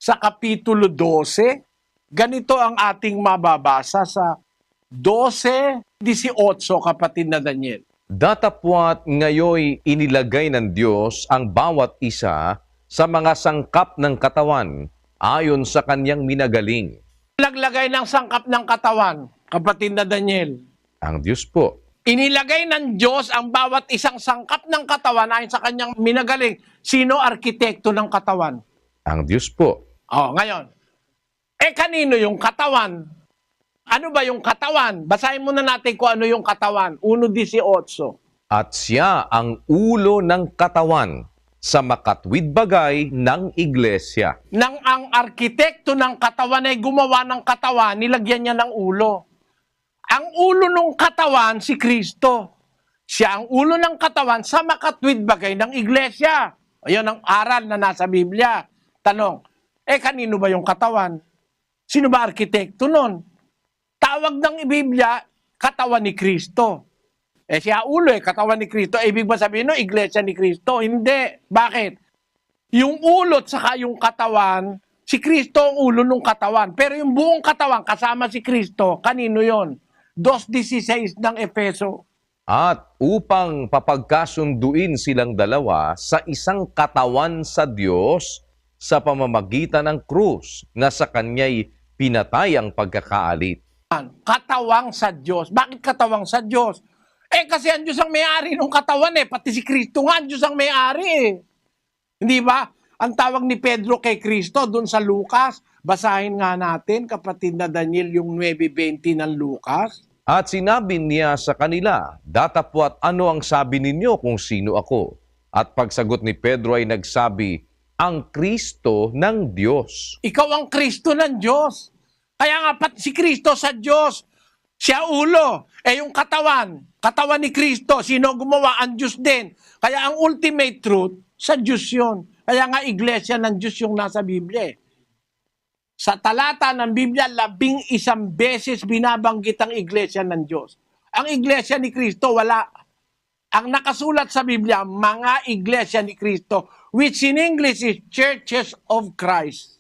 sa Kapitulo 12. Ganito ang ating mababasa sa 12:18, kapatid na Daniel. Datapwat ngayoy inilagay ng Diyos ang bawat isa sa mga sangkap ng katawan ayon sa kanyang minagaling. Naglagay ng sangkap ng katawan, kapatid na Daniel. Ang Diyos po. Inilagay ng Diyos ang bawat isang sangkap ng katawan ayon sa kanyang minagaling. Sino arkitekto ng katawan? Ang Diyos po. Ngayon. Kanino yung katawan? Ano ba yung katawan? Basahin muna natin kung ano yung katawan. 1:18. At siya ang ulo ng katawan sa makatwid bagay ng iglesia. Nang ang arkitekto ng katawan ay gumawa ng katawan, nilagyan niya ng ulo. Ang ulo ng katawan, si Kristo. Siya ang ulo ng katawan sa makatwid bagay ng iglesia. Ayun ang aral na nasa Biblia. Tanong, kanino ba yung katawan? Sino ba arkitekto nun? Tawag ng Biblia, katawan ni Kristo. Siya ulo katawan ni Kristo. Ibig ba sabihin no, iglesia ni Kristo? Hindi. Bakit? Yung ulo at saka yung katawan, si Kristo ang ulo ng katawan. Pero yung buong katawan kasama si Kristo, kanino yon? 2:16 ng Efeso. At upang papagkasunduin silang dalawa sa isang katawan sa Diyos sa pamamagitan ng krus na sa kanya'y pinatay ang pagkakaalit. Katawang sa Diyos. Bakit katawang sa Diyos? Kasi ang Diyos ang may-ari ng katawan Pati si Kristo nga, ang Diyos ang may-ari Hindi ba? Ang tawag ni Pedro kay Kristo doon sa Lucas. Basahin nga natin, kapatid na Daniel, yung 9:20 ng Lucas. At sinabi niya sa kanila, datapwat ano ang sabi ninyo kung sino ako? At pagsagot ni Pedro ay nagsabi, ang Kristo ng Diyos. Ikaw ang Kristo ng Diyos. Kaya nga pati si Kristo sa Diyos, siya ulo. Yung katawan ni Kristo, sino gumawa? Ang Diyos din. Kaya ang ultimate truth, sa Diyos yun. Kaya nga iglesia ng Diyos yung nasa Biblia. Sa talata ng Biblia, 11 beses binabanggit ang iglesia ng Diyos. Ang iglesia ni Kristo, wala. Ang nakasulat sa Biblia, mga iglesia ni Kristo, which in English is churches of Christ.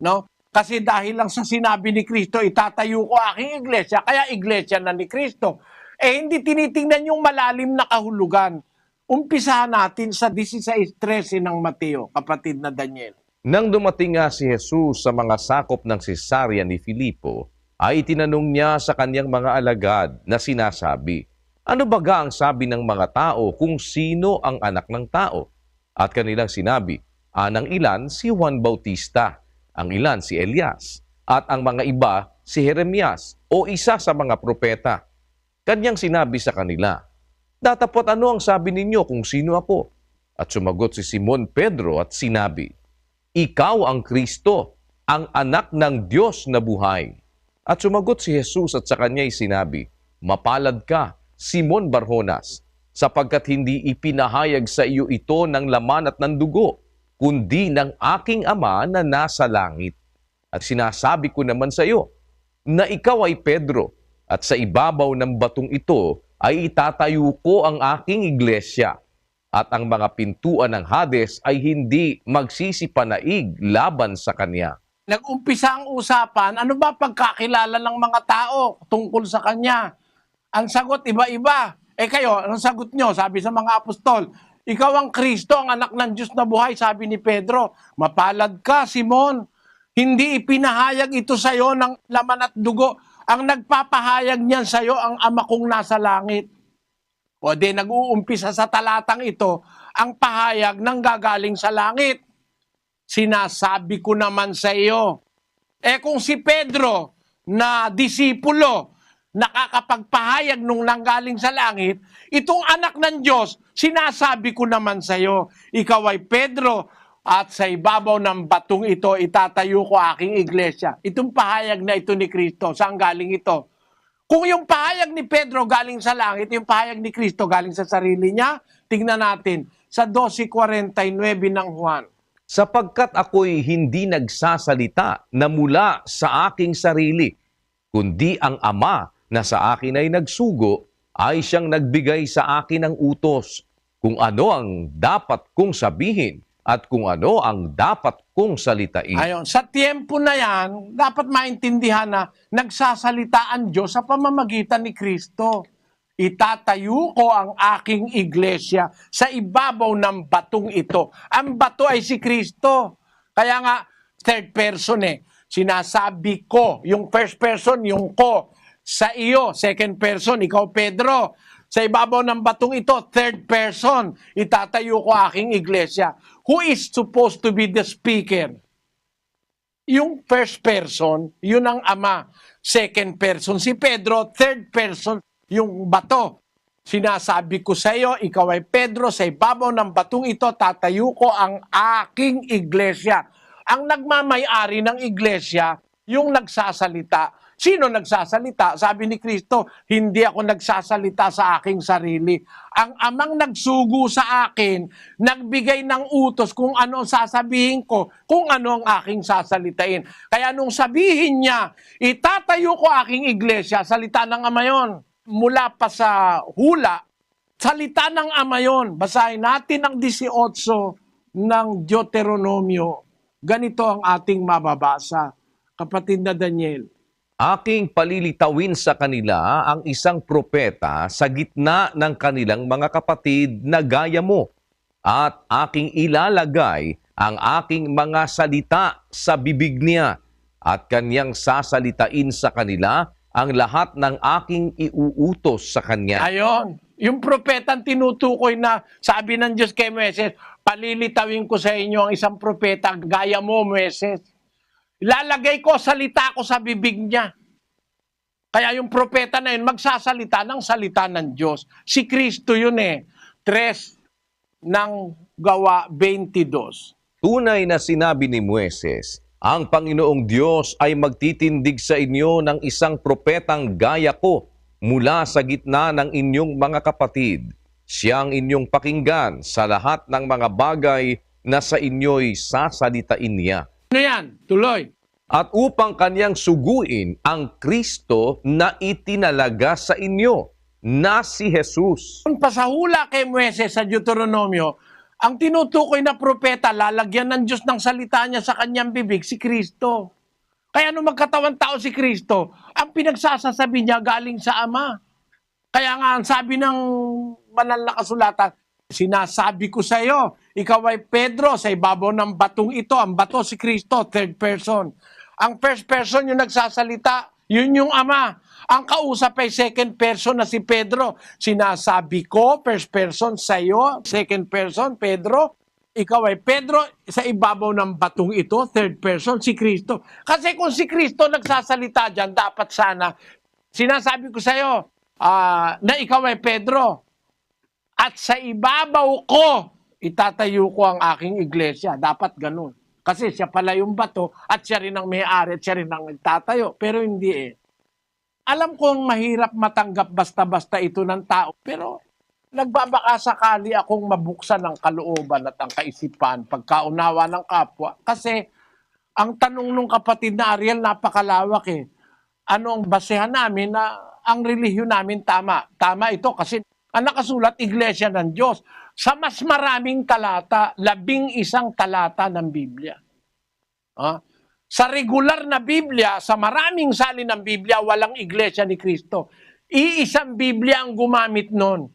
No? Kasi dahil lang sa sinabi ni Kristo, itatayo ko aking iglesia, kaya iglesia na ni Kristo. Hindi tinitingnan yung malalim na kahulugan. Umpisahan natin sa 16:13 ng Mateo, kapatid na Daniel. Nang dumating nga si Jesus sa mga sakop ng Cesarea ni Filipo, ay tinanong niya sa kanyang mga alagad na sinasabi, ano baga ang sabi ng mga tao kung sino ang anak ng tao? At kanilang sinabi, anang ilan si Juan Bautista, ang ilan si Elias, at ang mga iba si Jeremias o isa sa mga propeta. Kanyang sinabi sa kanila, datapot ano ang sabi ninyo kung sino ako? At sumagot si Simon Pedro at sinabi, ikaw ang Kristo, ang anak ng Diyos na buhay. At sumagot si Jesus at sa kanya'y sinabi, mapalad ka, Simon Barjonas, sapagkat hindi ipinahayag sa iyo ito ng laman at ng dugo, kundi ng aking Ama na nasa langit. At sinasabi ko naman sa iyo, na ikaw ay Pedro, at sa ibabaw ng batong ito ay itatayo ko ang aking iglesia, at ang mga pintuan ng Hades ay hindi magsisipanaig laban sa kanya. Nag-umpisa ang usapan, ano ba pagkakilala ng mga tao tungkol sa kanya? Ang sagot, iba-iba. Kayo, anong sagot nyo? Sabi sa mga apostol, ikaw ang Kristo, ang anak ng Diyos na buhay. Sabi ni Pedro, mapalad ka, Simon. Hindi ipinahayag ito sa iyo ng laman at dugo. Ang nagpapahayag niyan sa iyo, ang Ama kong nasa langit. O di, nag-uumpisa sa talatang ito, ang pahayag ng gagaling sa langit. Sinasabi ko naman sa iyo. Kung si Pedro na disipulo, nakakapagpahayag nung nanggaling sa langit, itong anak ng Diyos, sinasabi ko naman sa iyo, ikaw ay Pedro, at sa ibabaw ng batong ito, itatayo ko aking iglesia. Itong pahayag na ito ni Kristo, saan galing ito? Kung yung pahayag ni Pedro galing sa langit, yung pahayag ni Kristo galing sa sarili niya, tingnan natin sa 12:49 ng Juan. Sapagkat ako'y hindi nagsasalita na mula sa aking sarili, kundi ang Ama na sa akin ay nagsugo, ay siyang nagbigay sa akin ng utos kung ano ang dapat kong sabihin at kung ano ang dapat kong salitain. Ayon, sa tiempo na yan, dapat maintindihan na nagsasalita ang Diyos sa pamamagitan ni Kristo. Itatayo ko ang aking iglesia sa ibabaw ng batong ito. Ang bato ay si Kristo. Kaya nga, third person Sinasabi ko, yung first person, yung ko. Sa iyo, second person, ikaw Pedro. Sa ibabaw ng batong ito, third person, itatayo ko aking iglesia. Who is supposed to be the speaker? Yung first person, yun ang Ama. Second person, si Pedro. Third person, yung bato. Sinasabi ko sa iyo, ikaw ay Pedro, sa ibabaw ng batong ito, tatayo ko ang aking iglesia. Ang nagmamay-ari ng iglesia, yung nagsasalita. Sino nagsasalita? Sabi ni Kristo, hindi ako nagsasalita sa aking sarili. Ang Amang nagsugo sa akin, nagbigay ng utos kung ano ang sasabihin ko, kung ano ang aking sasalitain. Kaya nung sabihin niya, itatayo ko aking iglesia, salita ng Ama yun. Mula pa sa hula, salita ng Ama yun. Basahin natin ang 18 ng Deuteronomio. Ganito ang ating mababasa, kapatid na Daniel. Aking palilitawin sa kanila ang isang propeta sa gitna ng kanilang mga kapatid na gaya mo, at aking ilalagay ang aking mga salita sa bibig niya, at kanyang sasalitain sa kanila ang lahat ng aking iuutos sa kanya. Ayon, yung propetang tinutukoy na sabi ng Diyos kay Moises, palilitawin ko sa inyo ang isang propeta gaya mo, Moises. Ilalagay ko, salita ko sa bibig niya. Kaya yung propeta na yun, magsasalita ng salita ng Diyos. Si Kristo yun 3 ng Gawa 22. Tunay na sinabi ni Moises, ang Panginoong Diyos ay magtitindig sa inyo ng isang propetang gaya ko mula sa gitna ng inyong mga kapatid. Siyang inyong pakinggan sa lahat ng mga bagay na sa inyo'y sasalitain niya. Ano yan? Tuloy. At upang kanyang suguin ang Kristo na itinalaga sa inyo, na si Jesus. Kung pasahula kay Moises sa Deuteronomio, ang tinutukoy na propeta, lalagyan ng Diyos ng salita niya sa kanyang bibig, si Kristo. Kaya nung magkatawan tao si Kristo, ang pinagsasasabi niya galing sa Ama. Kaya nga, ang sabi ng banal na kasulatan, sinasabi ko sa iyo, ikaw ay Pedro, sa ibabaw ng batong ito. Ang bato si Kristo, third person. Ang first person yung nagsasalita, yun yung Ama. Ang kausap ay second person na si Pedro. Sinasabi ko, first person sa iyo, second person, Pedro. Ikaw ay Pedro, sa ibabaw ng batong ito, third person, si Kristo. Kasi kung si Kristo nagsasalita dyan, dapat sana, sinasabi ko sa iyo, na ikaw ay Pedro. At sa ibabaw ko, itatayo ko ang aking iglesia. Dapat ganun. Kasi siya pala yung bato at siya rin ang may-ari at siya rin ang nagtatayo. Pero hindi Alam kong mahirap matanggap basta-basta ito ng tao. Pero nagbabaka sakali akong mabuksan ang kalooban at ang kaisipan, pagkaunawa ng kapwa. Kasi ang tanong nung kapatid na Ariel, napakalawak Ano ang basehan namin na ang relihiyon namin tama? Tama ito kasi ang nakasulat, Iglesia ng Diyos. Sa mas maraming talata, 11 talata ng Biblia. Sa regular na Biblia, sa maraming salin ng Biblia, walang Iglesia ni Kristo. Iisang Biblia ang gumamit nun.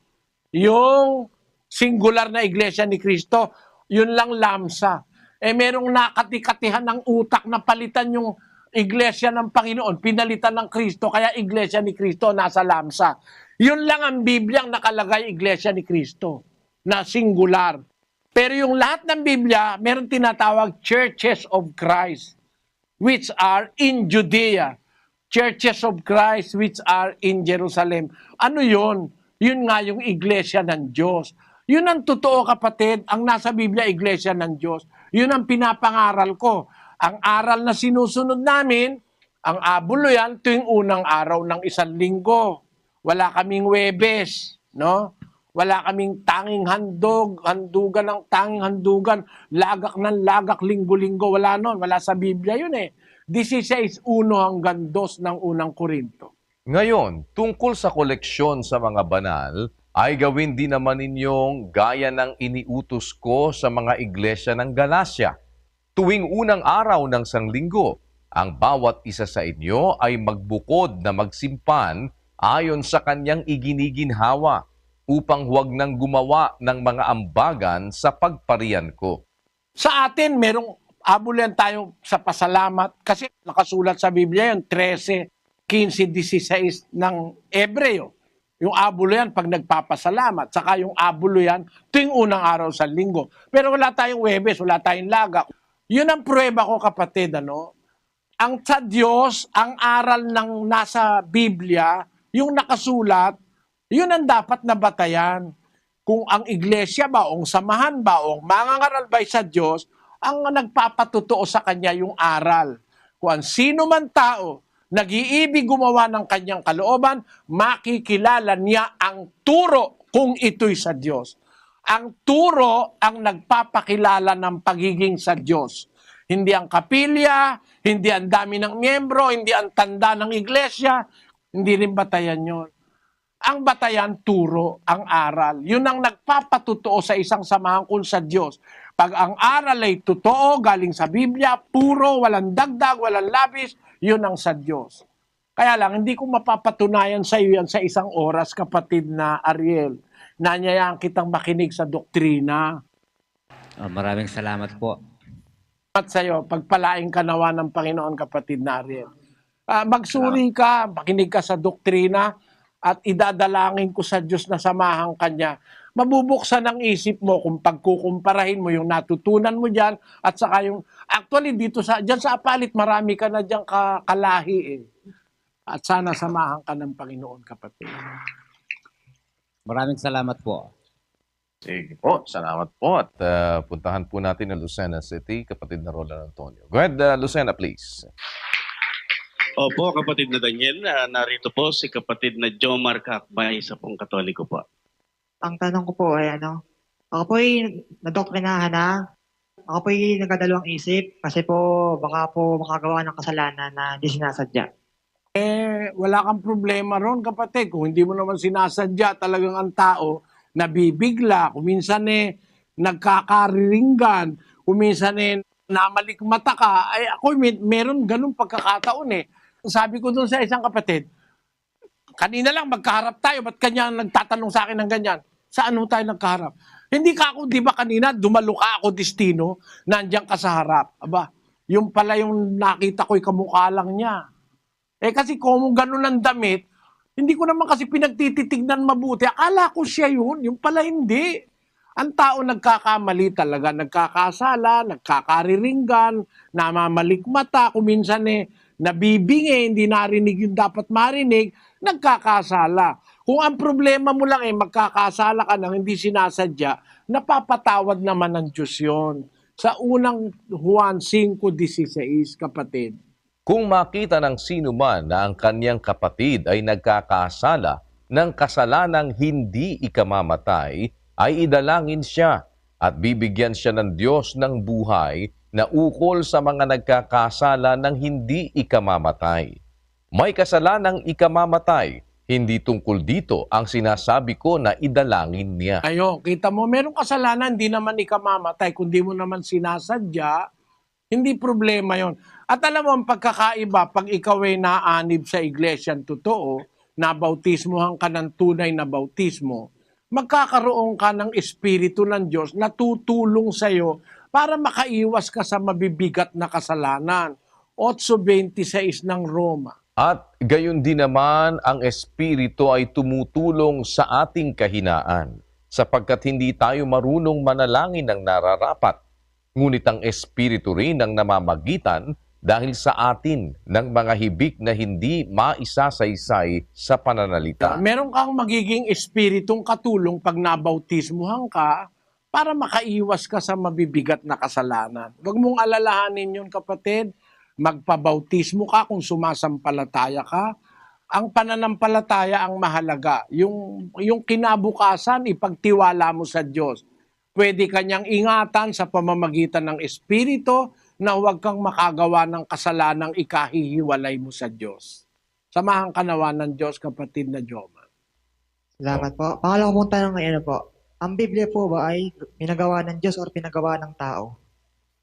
Yung singular na Iglesia ni Kristo, yun lang lamsa. Merong nakatikatihan ng utak na palitan yung Iglesia ng Panginoon, pinalitan ng Kristo, kaya Iglesia ni Kristo nasa lamsa. Yun lang ang Biblia ang nakalagay Iglesia ni Kristo, na singular. Pero yung lahat ng Biblia, meron tinatawag Churches of Christ, which are in Judea. Churches of Christ, which are in Jerusalem. Ano yun? Yun nga yung Iglesia ng Diyos. Yun ang totoo, kapatid. Ang nasa Biblia, Iglesia ng Diyos. Yun ang pinapangaral ko. Ang aral na sinusunod namin, ang abulo yan tuwing unang araw ng isang linggo. Wala kaming Webes, no? Wala kaming tanging handugan ng tanging handugan, lagak ng lagak, linggo-linggo. Wala nun. Wala sa Biblia yun 16:1 hanggang 2 ng unang Korinto. Ngayon, tungkol sa koleksyon sa mga banal, ay gawin din naman ninyong gaya ng iniutos ko sa mga iglesia ng Galacia. Tuwing unang araw ng sanglinggo, ang bawat isa sa inyo ay magbukod na magsimpan ayon sa kanyang iginiginhawa upang huwag nang gumawa ng mga ambagan sa pagparian ko. Sa atin, merong abuluhan tayo sa pasalamat kasi nakasulat sa Biblia yung 13, 15, 16 ng Ebreo. Yung abulo yan pag nagpapasalamat. Saka yung abulo yan tuwing unang araw sa linggo. Pero wala tayong Huwebes, wala tayong Laga. Yun ang pruweba ko, kapatid. Ang sa Diyos, ang aral ng nasa Biblia, yung nakasulat, yun ang dapat na batayan. Kung ang iglesia ba, o ang samahan ba, o mangangaral ba sa Diyos, ang nagpapatutuo sa kanya yung aral. Kung ang sino man tao, nag-iibig gumawa ng kanyang kalooban, makikilala niya ang turo kung ito'y sa Diyos. Ang turo ang nagpapakilala ng pagiging sa Diyos. Hindi ang kapilya, hindi ang dami ng miyembro, hindi ang tanda ng iglesia, hindi rin batayan yon. Ang batayan, turo, ang aral. Yun ang nagpapatutuo sa isang samahan kung sa Diyos. Pag ang aral ay totoo, galing sa Biblia, puro, walang dagdag, walang labis, yun ang sa Diyos. Kaya lang, hindi ko mapapatunayan sa iyo yan sa isang oras, kapatid na Ariel. Nanyayaan kitang makinig sa doktrina. Maraming salamat po. At sa iyo, pagpalaing ka nawa ng Panginoon, kapatid na Ariel. Magsuri ka, makinig ka sa doktrina, at idadalangin ko sa Diyos na samahan kanya. Mabubuksan ang isip mo kung pagkukumparahin mo yung natutunan mo dyan at saka yung, actually dyan sa Apalit, marami ka na dyan kalahi eh. At sana samahan ka ng Panginoon, kapatid. Maraming salamat po. Sige po, salamat po. At puntahan po natin ang Lucena City, kapatid na Roland Antonio. Go ahead, Lucena, please. Opo, kapatid na Daniel. Narito po si kapatid na Jomar Kakbay, isa pong Katoliko po. Ang tanong ko po ay ako po ay nadoktrinahan na. Ako po ay nagkadalawang isip kasi po baka po makagawa ng kasalanan na hindi sinasadya. Wala kang problema ron, kapatid. Kung hindi mo naman sinasadya, talagang ang tao nabibigla, kuminsan nagkakariringgan, kuminsan namalikmata ka. Ay ako meron ganung pagkakataon eh. Sabi ko doon sa isang kapatid, kanina lang magkaharap tayo, ba't kanya nagtatanong sa akin ng ganyan? Saan mo tayo nagkaharap? Hindi ka ako, di ba kanina, dumalo ka ako, destino, nandiyan ka sa harap. Aba, yung pala yung nakita ko'y kamukha lang niya. Kasi kung ganun ang damit, hindi ko naman kasi pinagtititignan mabuti. Akala ko siya yun, yung pala hindi. Ang tao nagkakamali talaga, nagkakasala, nagkakariringgan, namamalikmata, kuminsan nabibingi, hindi narinig yung dapat marinig, nagkakasala. Kung ang problema mo lang magkakasala ka nang hindi sinasadya, napapatawad naman ng Diyos yun. Sa unang Juan 5:16, kapatid. Kung makita ng sino man na ang kanyang kapatid ay nagkakasala ng kasalanang hindi ikamamatay, ay idalangin siya at bibigyan siya ng Diyos ng buhay na ukol sa mga nagkakasala ng hindi ikamamatay. May kasalanang ikamamatay, hindi tungkol dito ang sinasabi ko na idalangin niya. Kita mo, merong kasalanan, hindi naman ikamamatay, kundi mo naman sinasadya, hindi problema yon. At alam mo, ang pagkakaiba, pag ikaw ay naanib sa iglesia, totoo, nabautismohan ka ng tunay na bautismo, magkakaroon ka ng Espiritu ng Diyos na tutulong sa iyo para makaiwas ka sa mabibigat na kasalanan. 8:26 ng Roma. At gayon din naman, ang Espiritu ay tumutulong sa ating kahinaan, sapagkat hindi tayo marunong manalangin ng nararapat. Ngunit ang Espiritu rin ang namamagitan dahil sa atin ng mga hibik na hindi maisasaysay sa pananalita. Meron kang magiging espiritong katulong pag nabautismuhan ka para makaiwas ka sa mabibigat na kasalanan. Huwag mong alalahanin yun, kapatid. Magpabautismo ka kung sumasampalataya ka. Ang pananampalataya ang mahalaga. Yung kinabukasan, ipagtiwala mo sa Diyos. Pwede kanyang ingatan sa pamamagitan ng Espiritu na huwag kang makagawa ng kasalanang ikahihiwalay mo sa Diyos. Samahan ka nawa ng Diyos, kapatid na Joma. Salamat po. Pangalawa pong tanong ngayon po. Ang Biblia po ba ay pinagawa ng Diyos or pinagawa ng tao?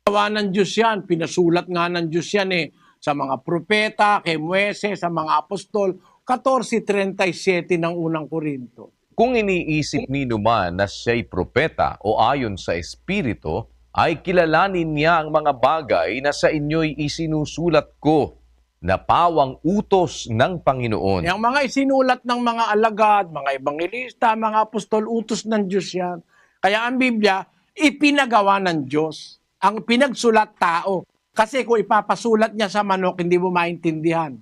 Gawa ng Diyos yan. Pinasulat nga ng Diyos yan eh. Sa mga propeta, kay Moises, sa mga apostol. 14:37 ng unang Korinto. Kung iniisip ni man na siya'y propeta o ayon sa Espiritu, ay kilalanin niya ang mga bagay na sa inyo'y isinusulat ko na pawang utos ng Panginoon. Yung mga isinulat ng mga alagad, mga ebangelista, mga apostol, utos ng Diyos yan. Kaya ang Biblia, ipinagawa ng Diyos. Ang pinagsulat tao. Kasi kung ipapasulat niya sa manok, hindi mo maintindihan.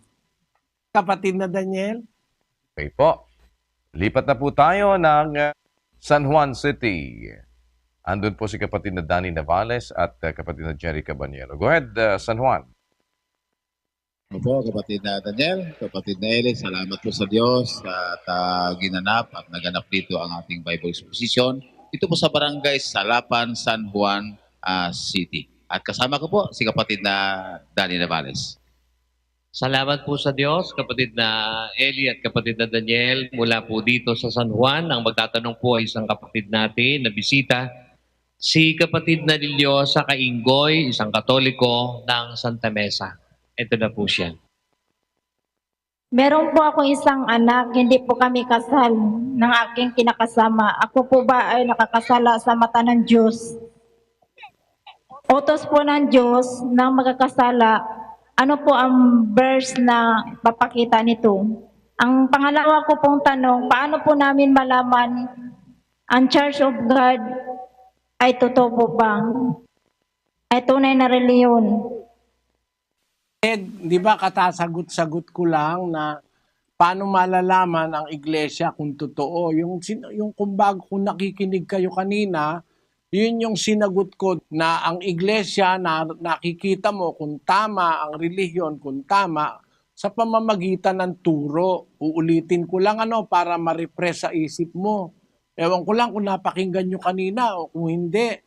Kapatid na Daniel? Okay po. Lipat na po tayo ng San Juan City. Andun po si kapatid na Danny Navales at kapatid na Jerry Cabanyero. Go ahead, San Juan. Opo, kapatid na Daniel, kapatid na Eli, salamat po sa Diyos at ginanap at naganap dito ang ating Bible exposition. Ito po sa Barangay Salapan, San Juan City. At kasama ko po si kapatid na Danny Navales. Salamat po sa Diyos, kapatid na Eli at kapatid na Daniel, mula po dito sa San Juan. Ang magtatanong po ay isang kapatid natin na bisita, si kapatid na Liliosa Kainggoy, isang Katoliko ng Santa Mesa. Ito na po siya. Meron po akong isang anak, hindi po kami kasal ng aking kinakasama. Ako po ba ay nakakasala sa mata ng Diyos? Utos po ng Diyos ng magkakasala. Ano po ang verse na papakita nito? Ang pangalawa ko pong tanong, paano po namin malaman ang Church of God ay totoo po ba? Ay tunay na reliyon? Di ba katasagot-sagot ko lang na paano malalaman ang iglesia kung totoo? Yung kung nakikinig kayo kanina, yun yung sinagot ko na ang iglesia na nakikita mo kung tama ang relihiyon, kung tama sa pamamagitan ng turo. Uulitin ko lang para ma-refresh sa isip mo. Ewan ko lang kung napakinggan nyo kanina o kung hindi.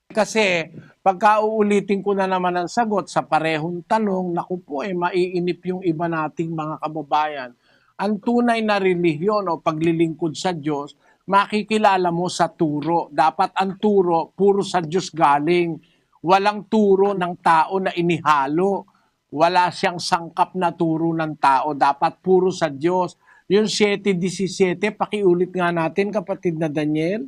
Kasi pagka uulitin ko na naman ang sagot sa parehong tanong, naku po maiinip yung iba nating mga kababayan. Ang tunay na relihiyon o paglilingkod sa Diyos, makikilala mo sa turo. Dapat ang turo, puro sa Diyos galing. Walang turo ng tao na inihalo. Wala siyang sangkap na turo ng tao. Dapat puro sa Diyos. Yung 7:17, pakiulit nga natin kapatid na Daniel.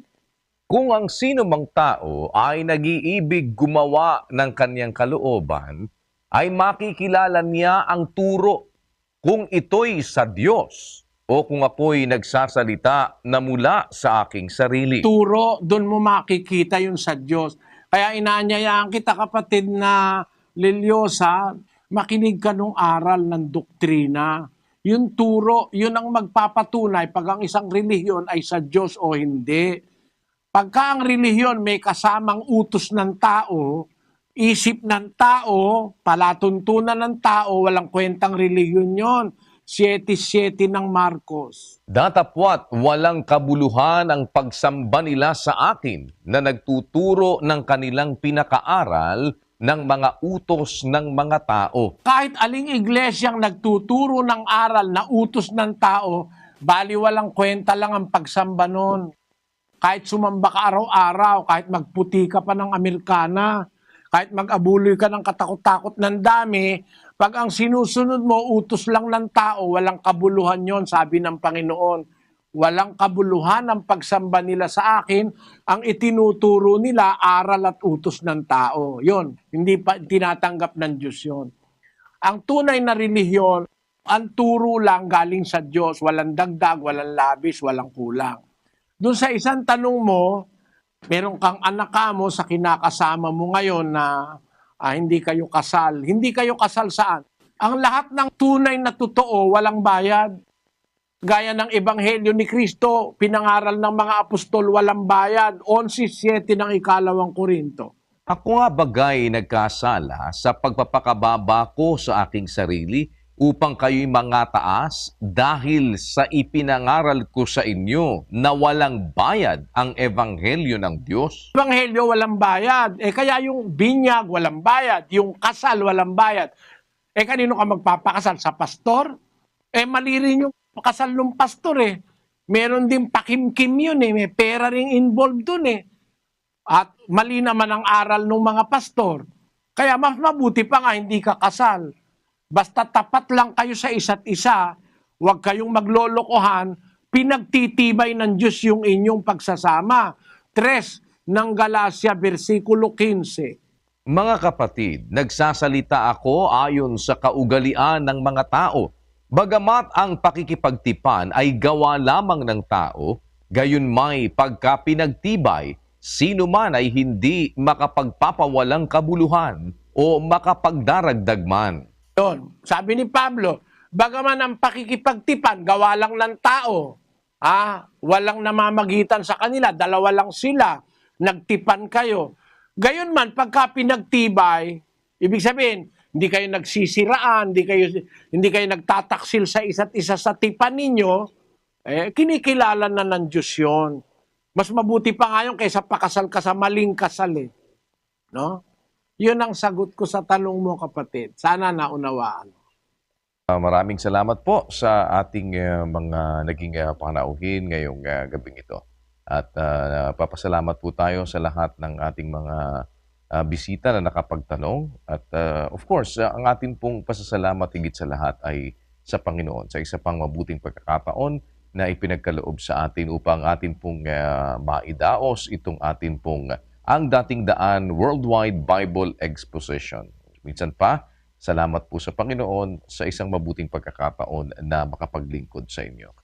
Kung ang sino mang tao ay nag-iibig gumawa ng kanyang kalooban, ay makikilala niya ang turo kung ito'y sa Diyos o kung ako'y nagsasalita na mula sa aking sarili. Turo, doon mo makikita yun sa Diyos. Kaya inaanyayaan kita kapatid na Liliosa, makinig ka nung aral ng doktrina. Yung turo, yun ang magpapatunay pag ang isang relihiyon ay sa Diyos o hindi. Pagka ang relihiyon may kasamang utos ng tao, isip ng tao, palatuntunan ng tao, walang kwentang relihiyon yon. 7:7 ng Marcos. Datapwat walang kabuluhan ang pagsamba nila sa akin na nagtuturo ng kanilang pinakaaral ng mga utos ng mga tao. Kahit aling iglesyang nagtuturo ng aral na utos ng tao, bali walang kwenta lang ang pagsamba nun. Kahit sumamba ka araw-araw, kahit magputi ka pa ng Amerikana, kahit mag-abuloy ka ng katakot-takot ng dami, pag ang sinusunod mo, utos lang ng tao, walang kabuluhan yon, sabi ng Panginoon. Walang kabuluhan ang pagsamba nila sa akin, ang itinuturo nila, aral at utos ng tao. Yon, hindi pa tinatanggap ng Diyos yon. Ang tunay na relihiyon, ang turo lang galing sa Diyos, walang dagdag, walang labis, walang kulang. Doon sa isang tanong mo, meron kang anak mo sa kinakasama mo ngayon na hindi kayo kasal. Hindi kayo kasal saan? Ang lahat ng tunay na totoo, walang bayad. Gaya ng Ebanghelyo ni Kristo, pinangaral ng mga apostol, walang bayad. 11:7 ng 2 Korinto. Ako nga bagay nagkasala sa pagpapakababa ko sa aking sarili upang kayo'y mangataas dahil sa ipinangaral ko sa inyo na walang bayad ang Ebanghelyo ng Diyos. Ebanghelyo walang bayad. Kaya yung binyag walang bayad, yung kasal walang bayad. Kanino ka magpapakasal? Sa pastor? Mali rin yung kasal ng pastor Meron din pakimkim yun eh. May pera ring involved dun eh. At mali naman ang aral ng mga pastor. Kaya mas mabuti pa nga hindi ka kasal. Basta tapat lang kayo sa isa't isa, huwag kayong maglolokohan, pinagtitibay ng Diyos yung inyong pagsasama. 3 ng Galacia, versikulo 15. Mga kapatid, nagsasalita ako ayon sa kaugalian ng mga tao. Bagamat ang pakikipagtipan ay gawa lamang ng tao, gayon may pagka pinagtibay, sino man ay hindi makapagpapawalang kabuluhan o makapagdaragdag man. Yun. Sabi ni Pablo, bagaman ang pakikipagtipan, gawa lang ng tao. Walang namamagitan sa kanila, dalawa lang sila, nagtipan kayo. Gayon man, pagka pinagtibay, ibig sabihin, hindi kayo nagsisiraan, hindi kayo nagtataksil sa isa't isa sa tipan ninyo, kinikilala na ng Diyos yun. Mas mabuti pa nga yun kaysa pakasal ka sa maling kasal eh. No? Yun ang sagot ko sa tanong mo, kapatid. Sana naunawaan. Maraming salamat po sa ating mga naging panauhin ngayong gabing ito. At papasalamat po tayo sa lahat ng ating mga bisita na nakapagtanong. At of course, ang ating pong pasasalamat higit sa lahat ay sa Panginoon, sa isa pang mabuting pagkakataon na ipinagkaloob sa atin upang atin pong maidaos itong atin pong ang dating daan Worldwide Bible Exposition. Minsan pa, salamat po sa Panginoon sa isang mabuting pagkakataon na makapaglingkod sa inyo.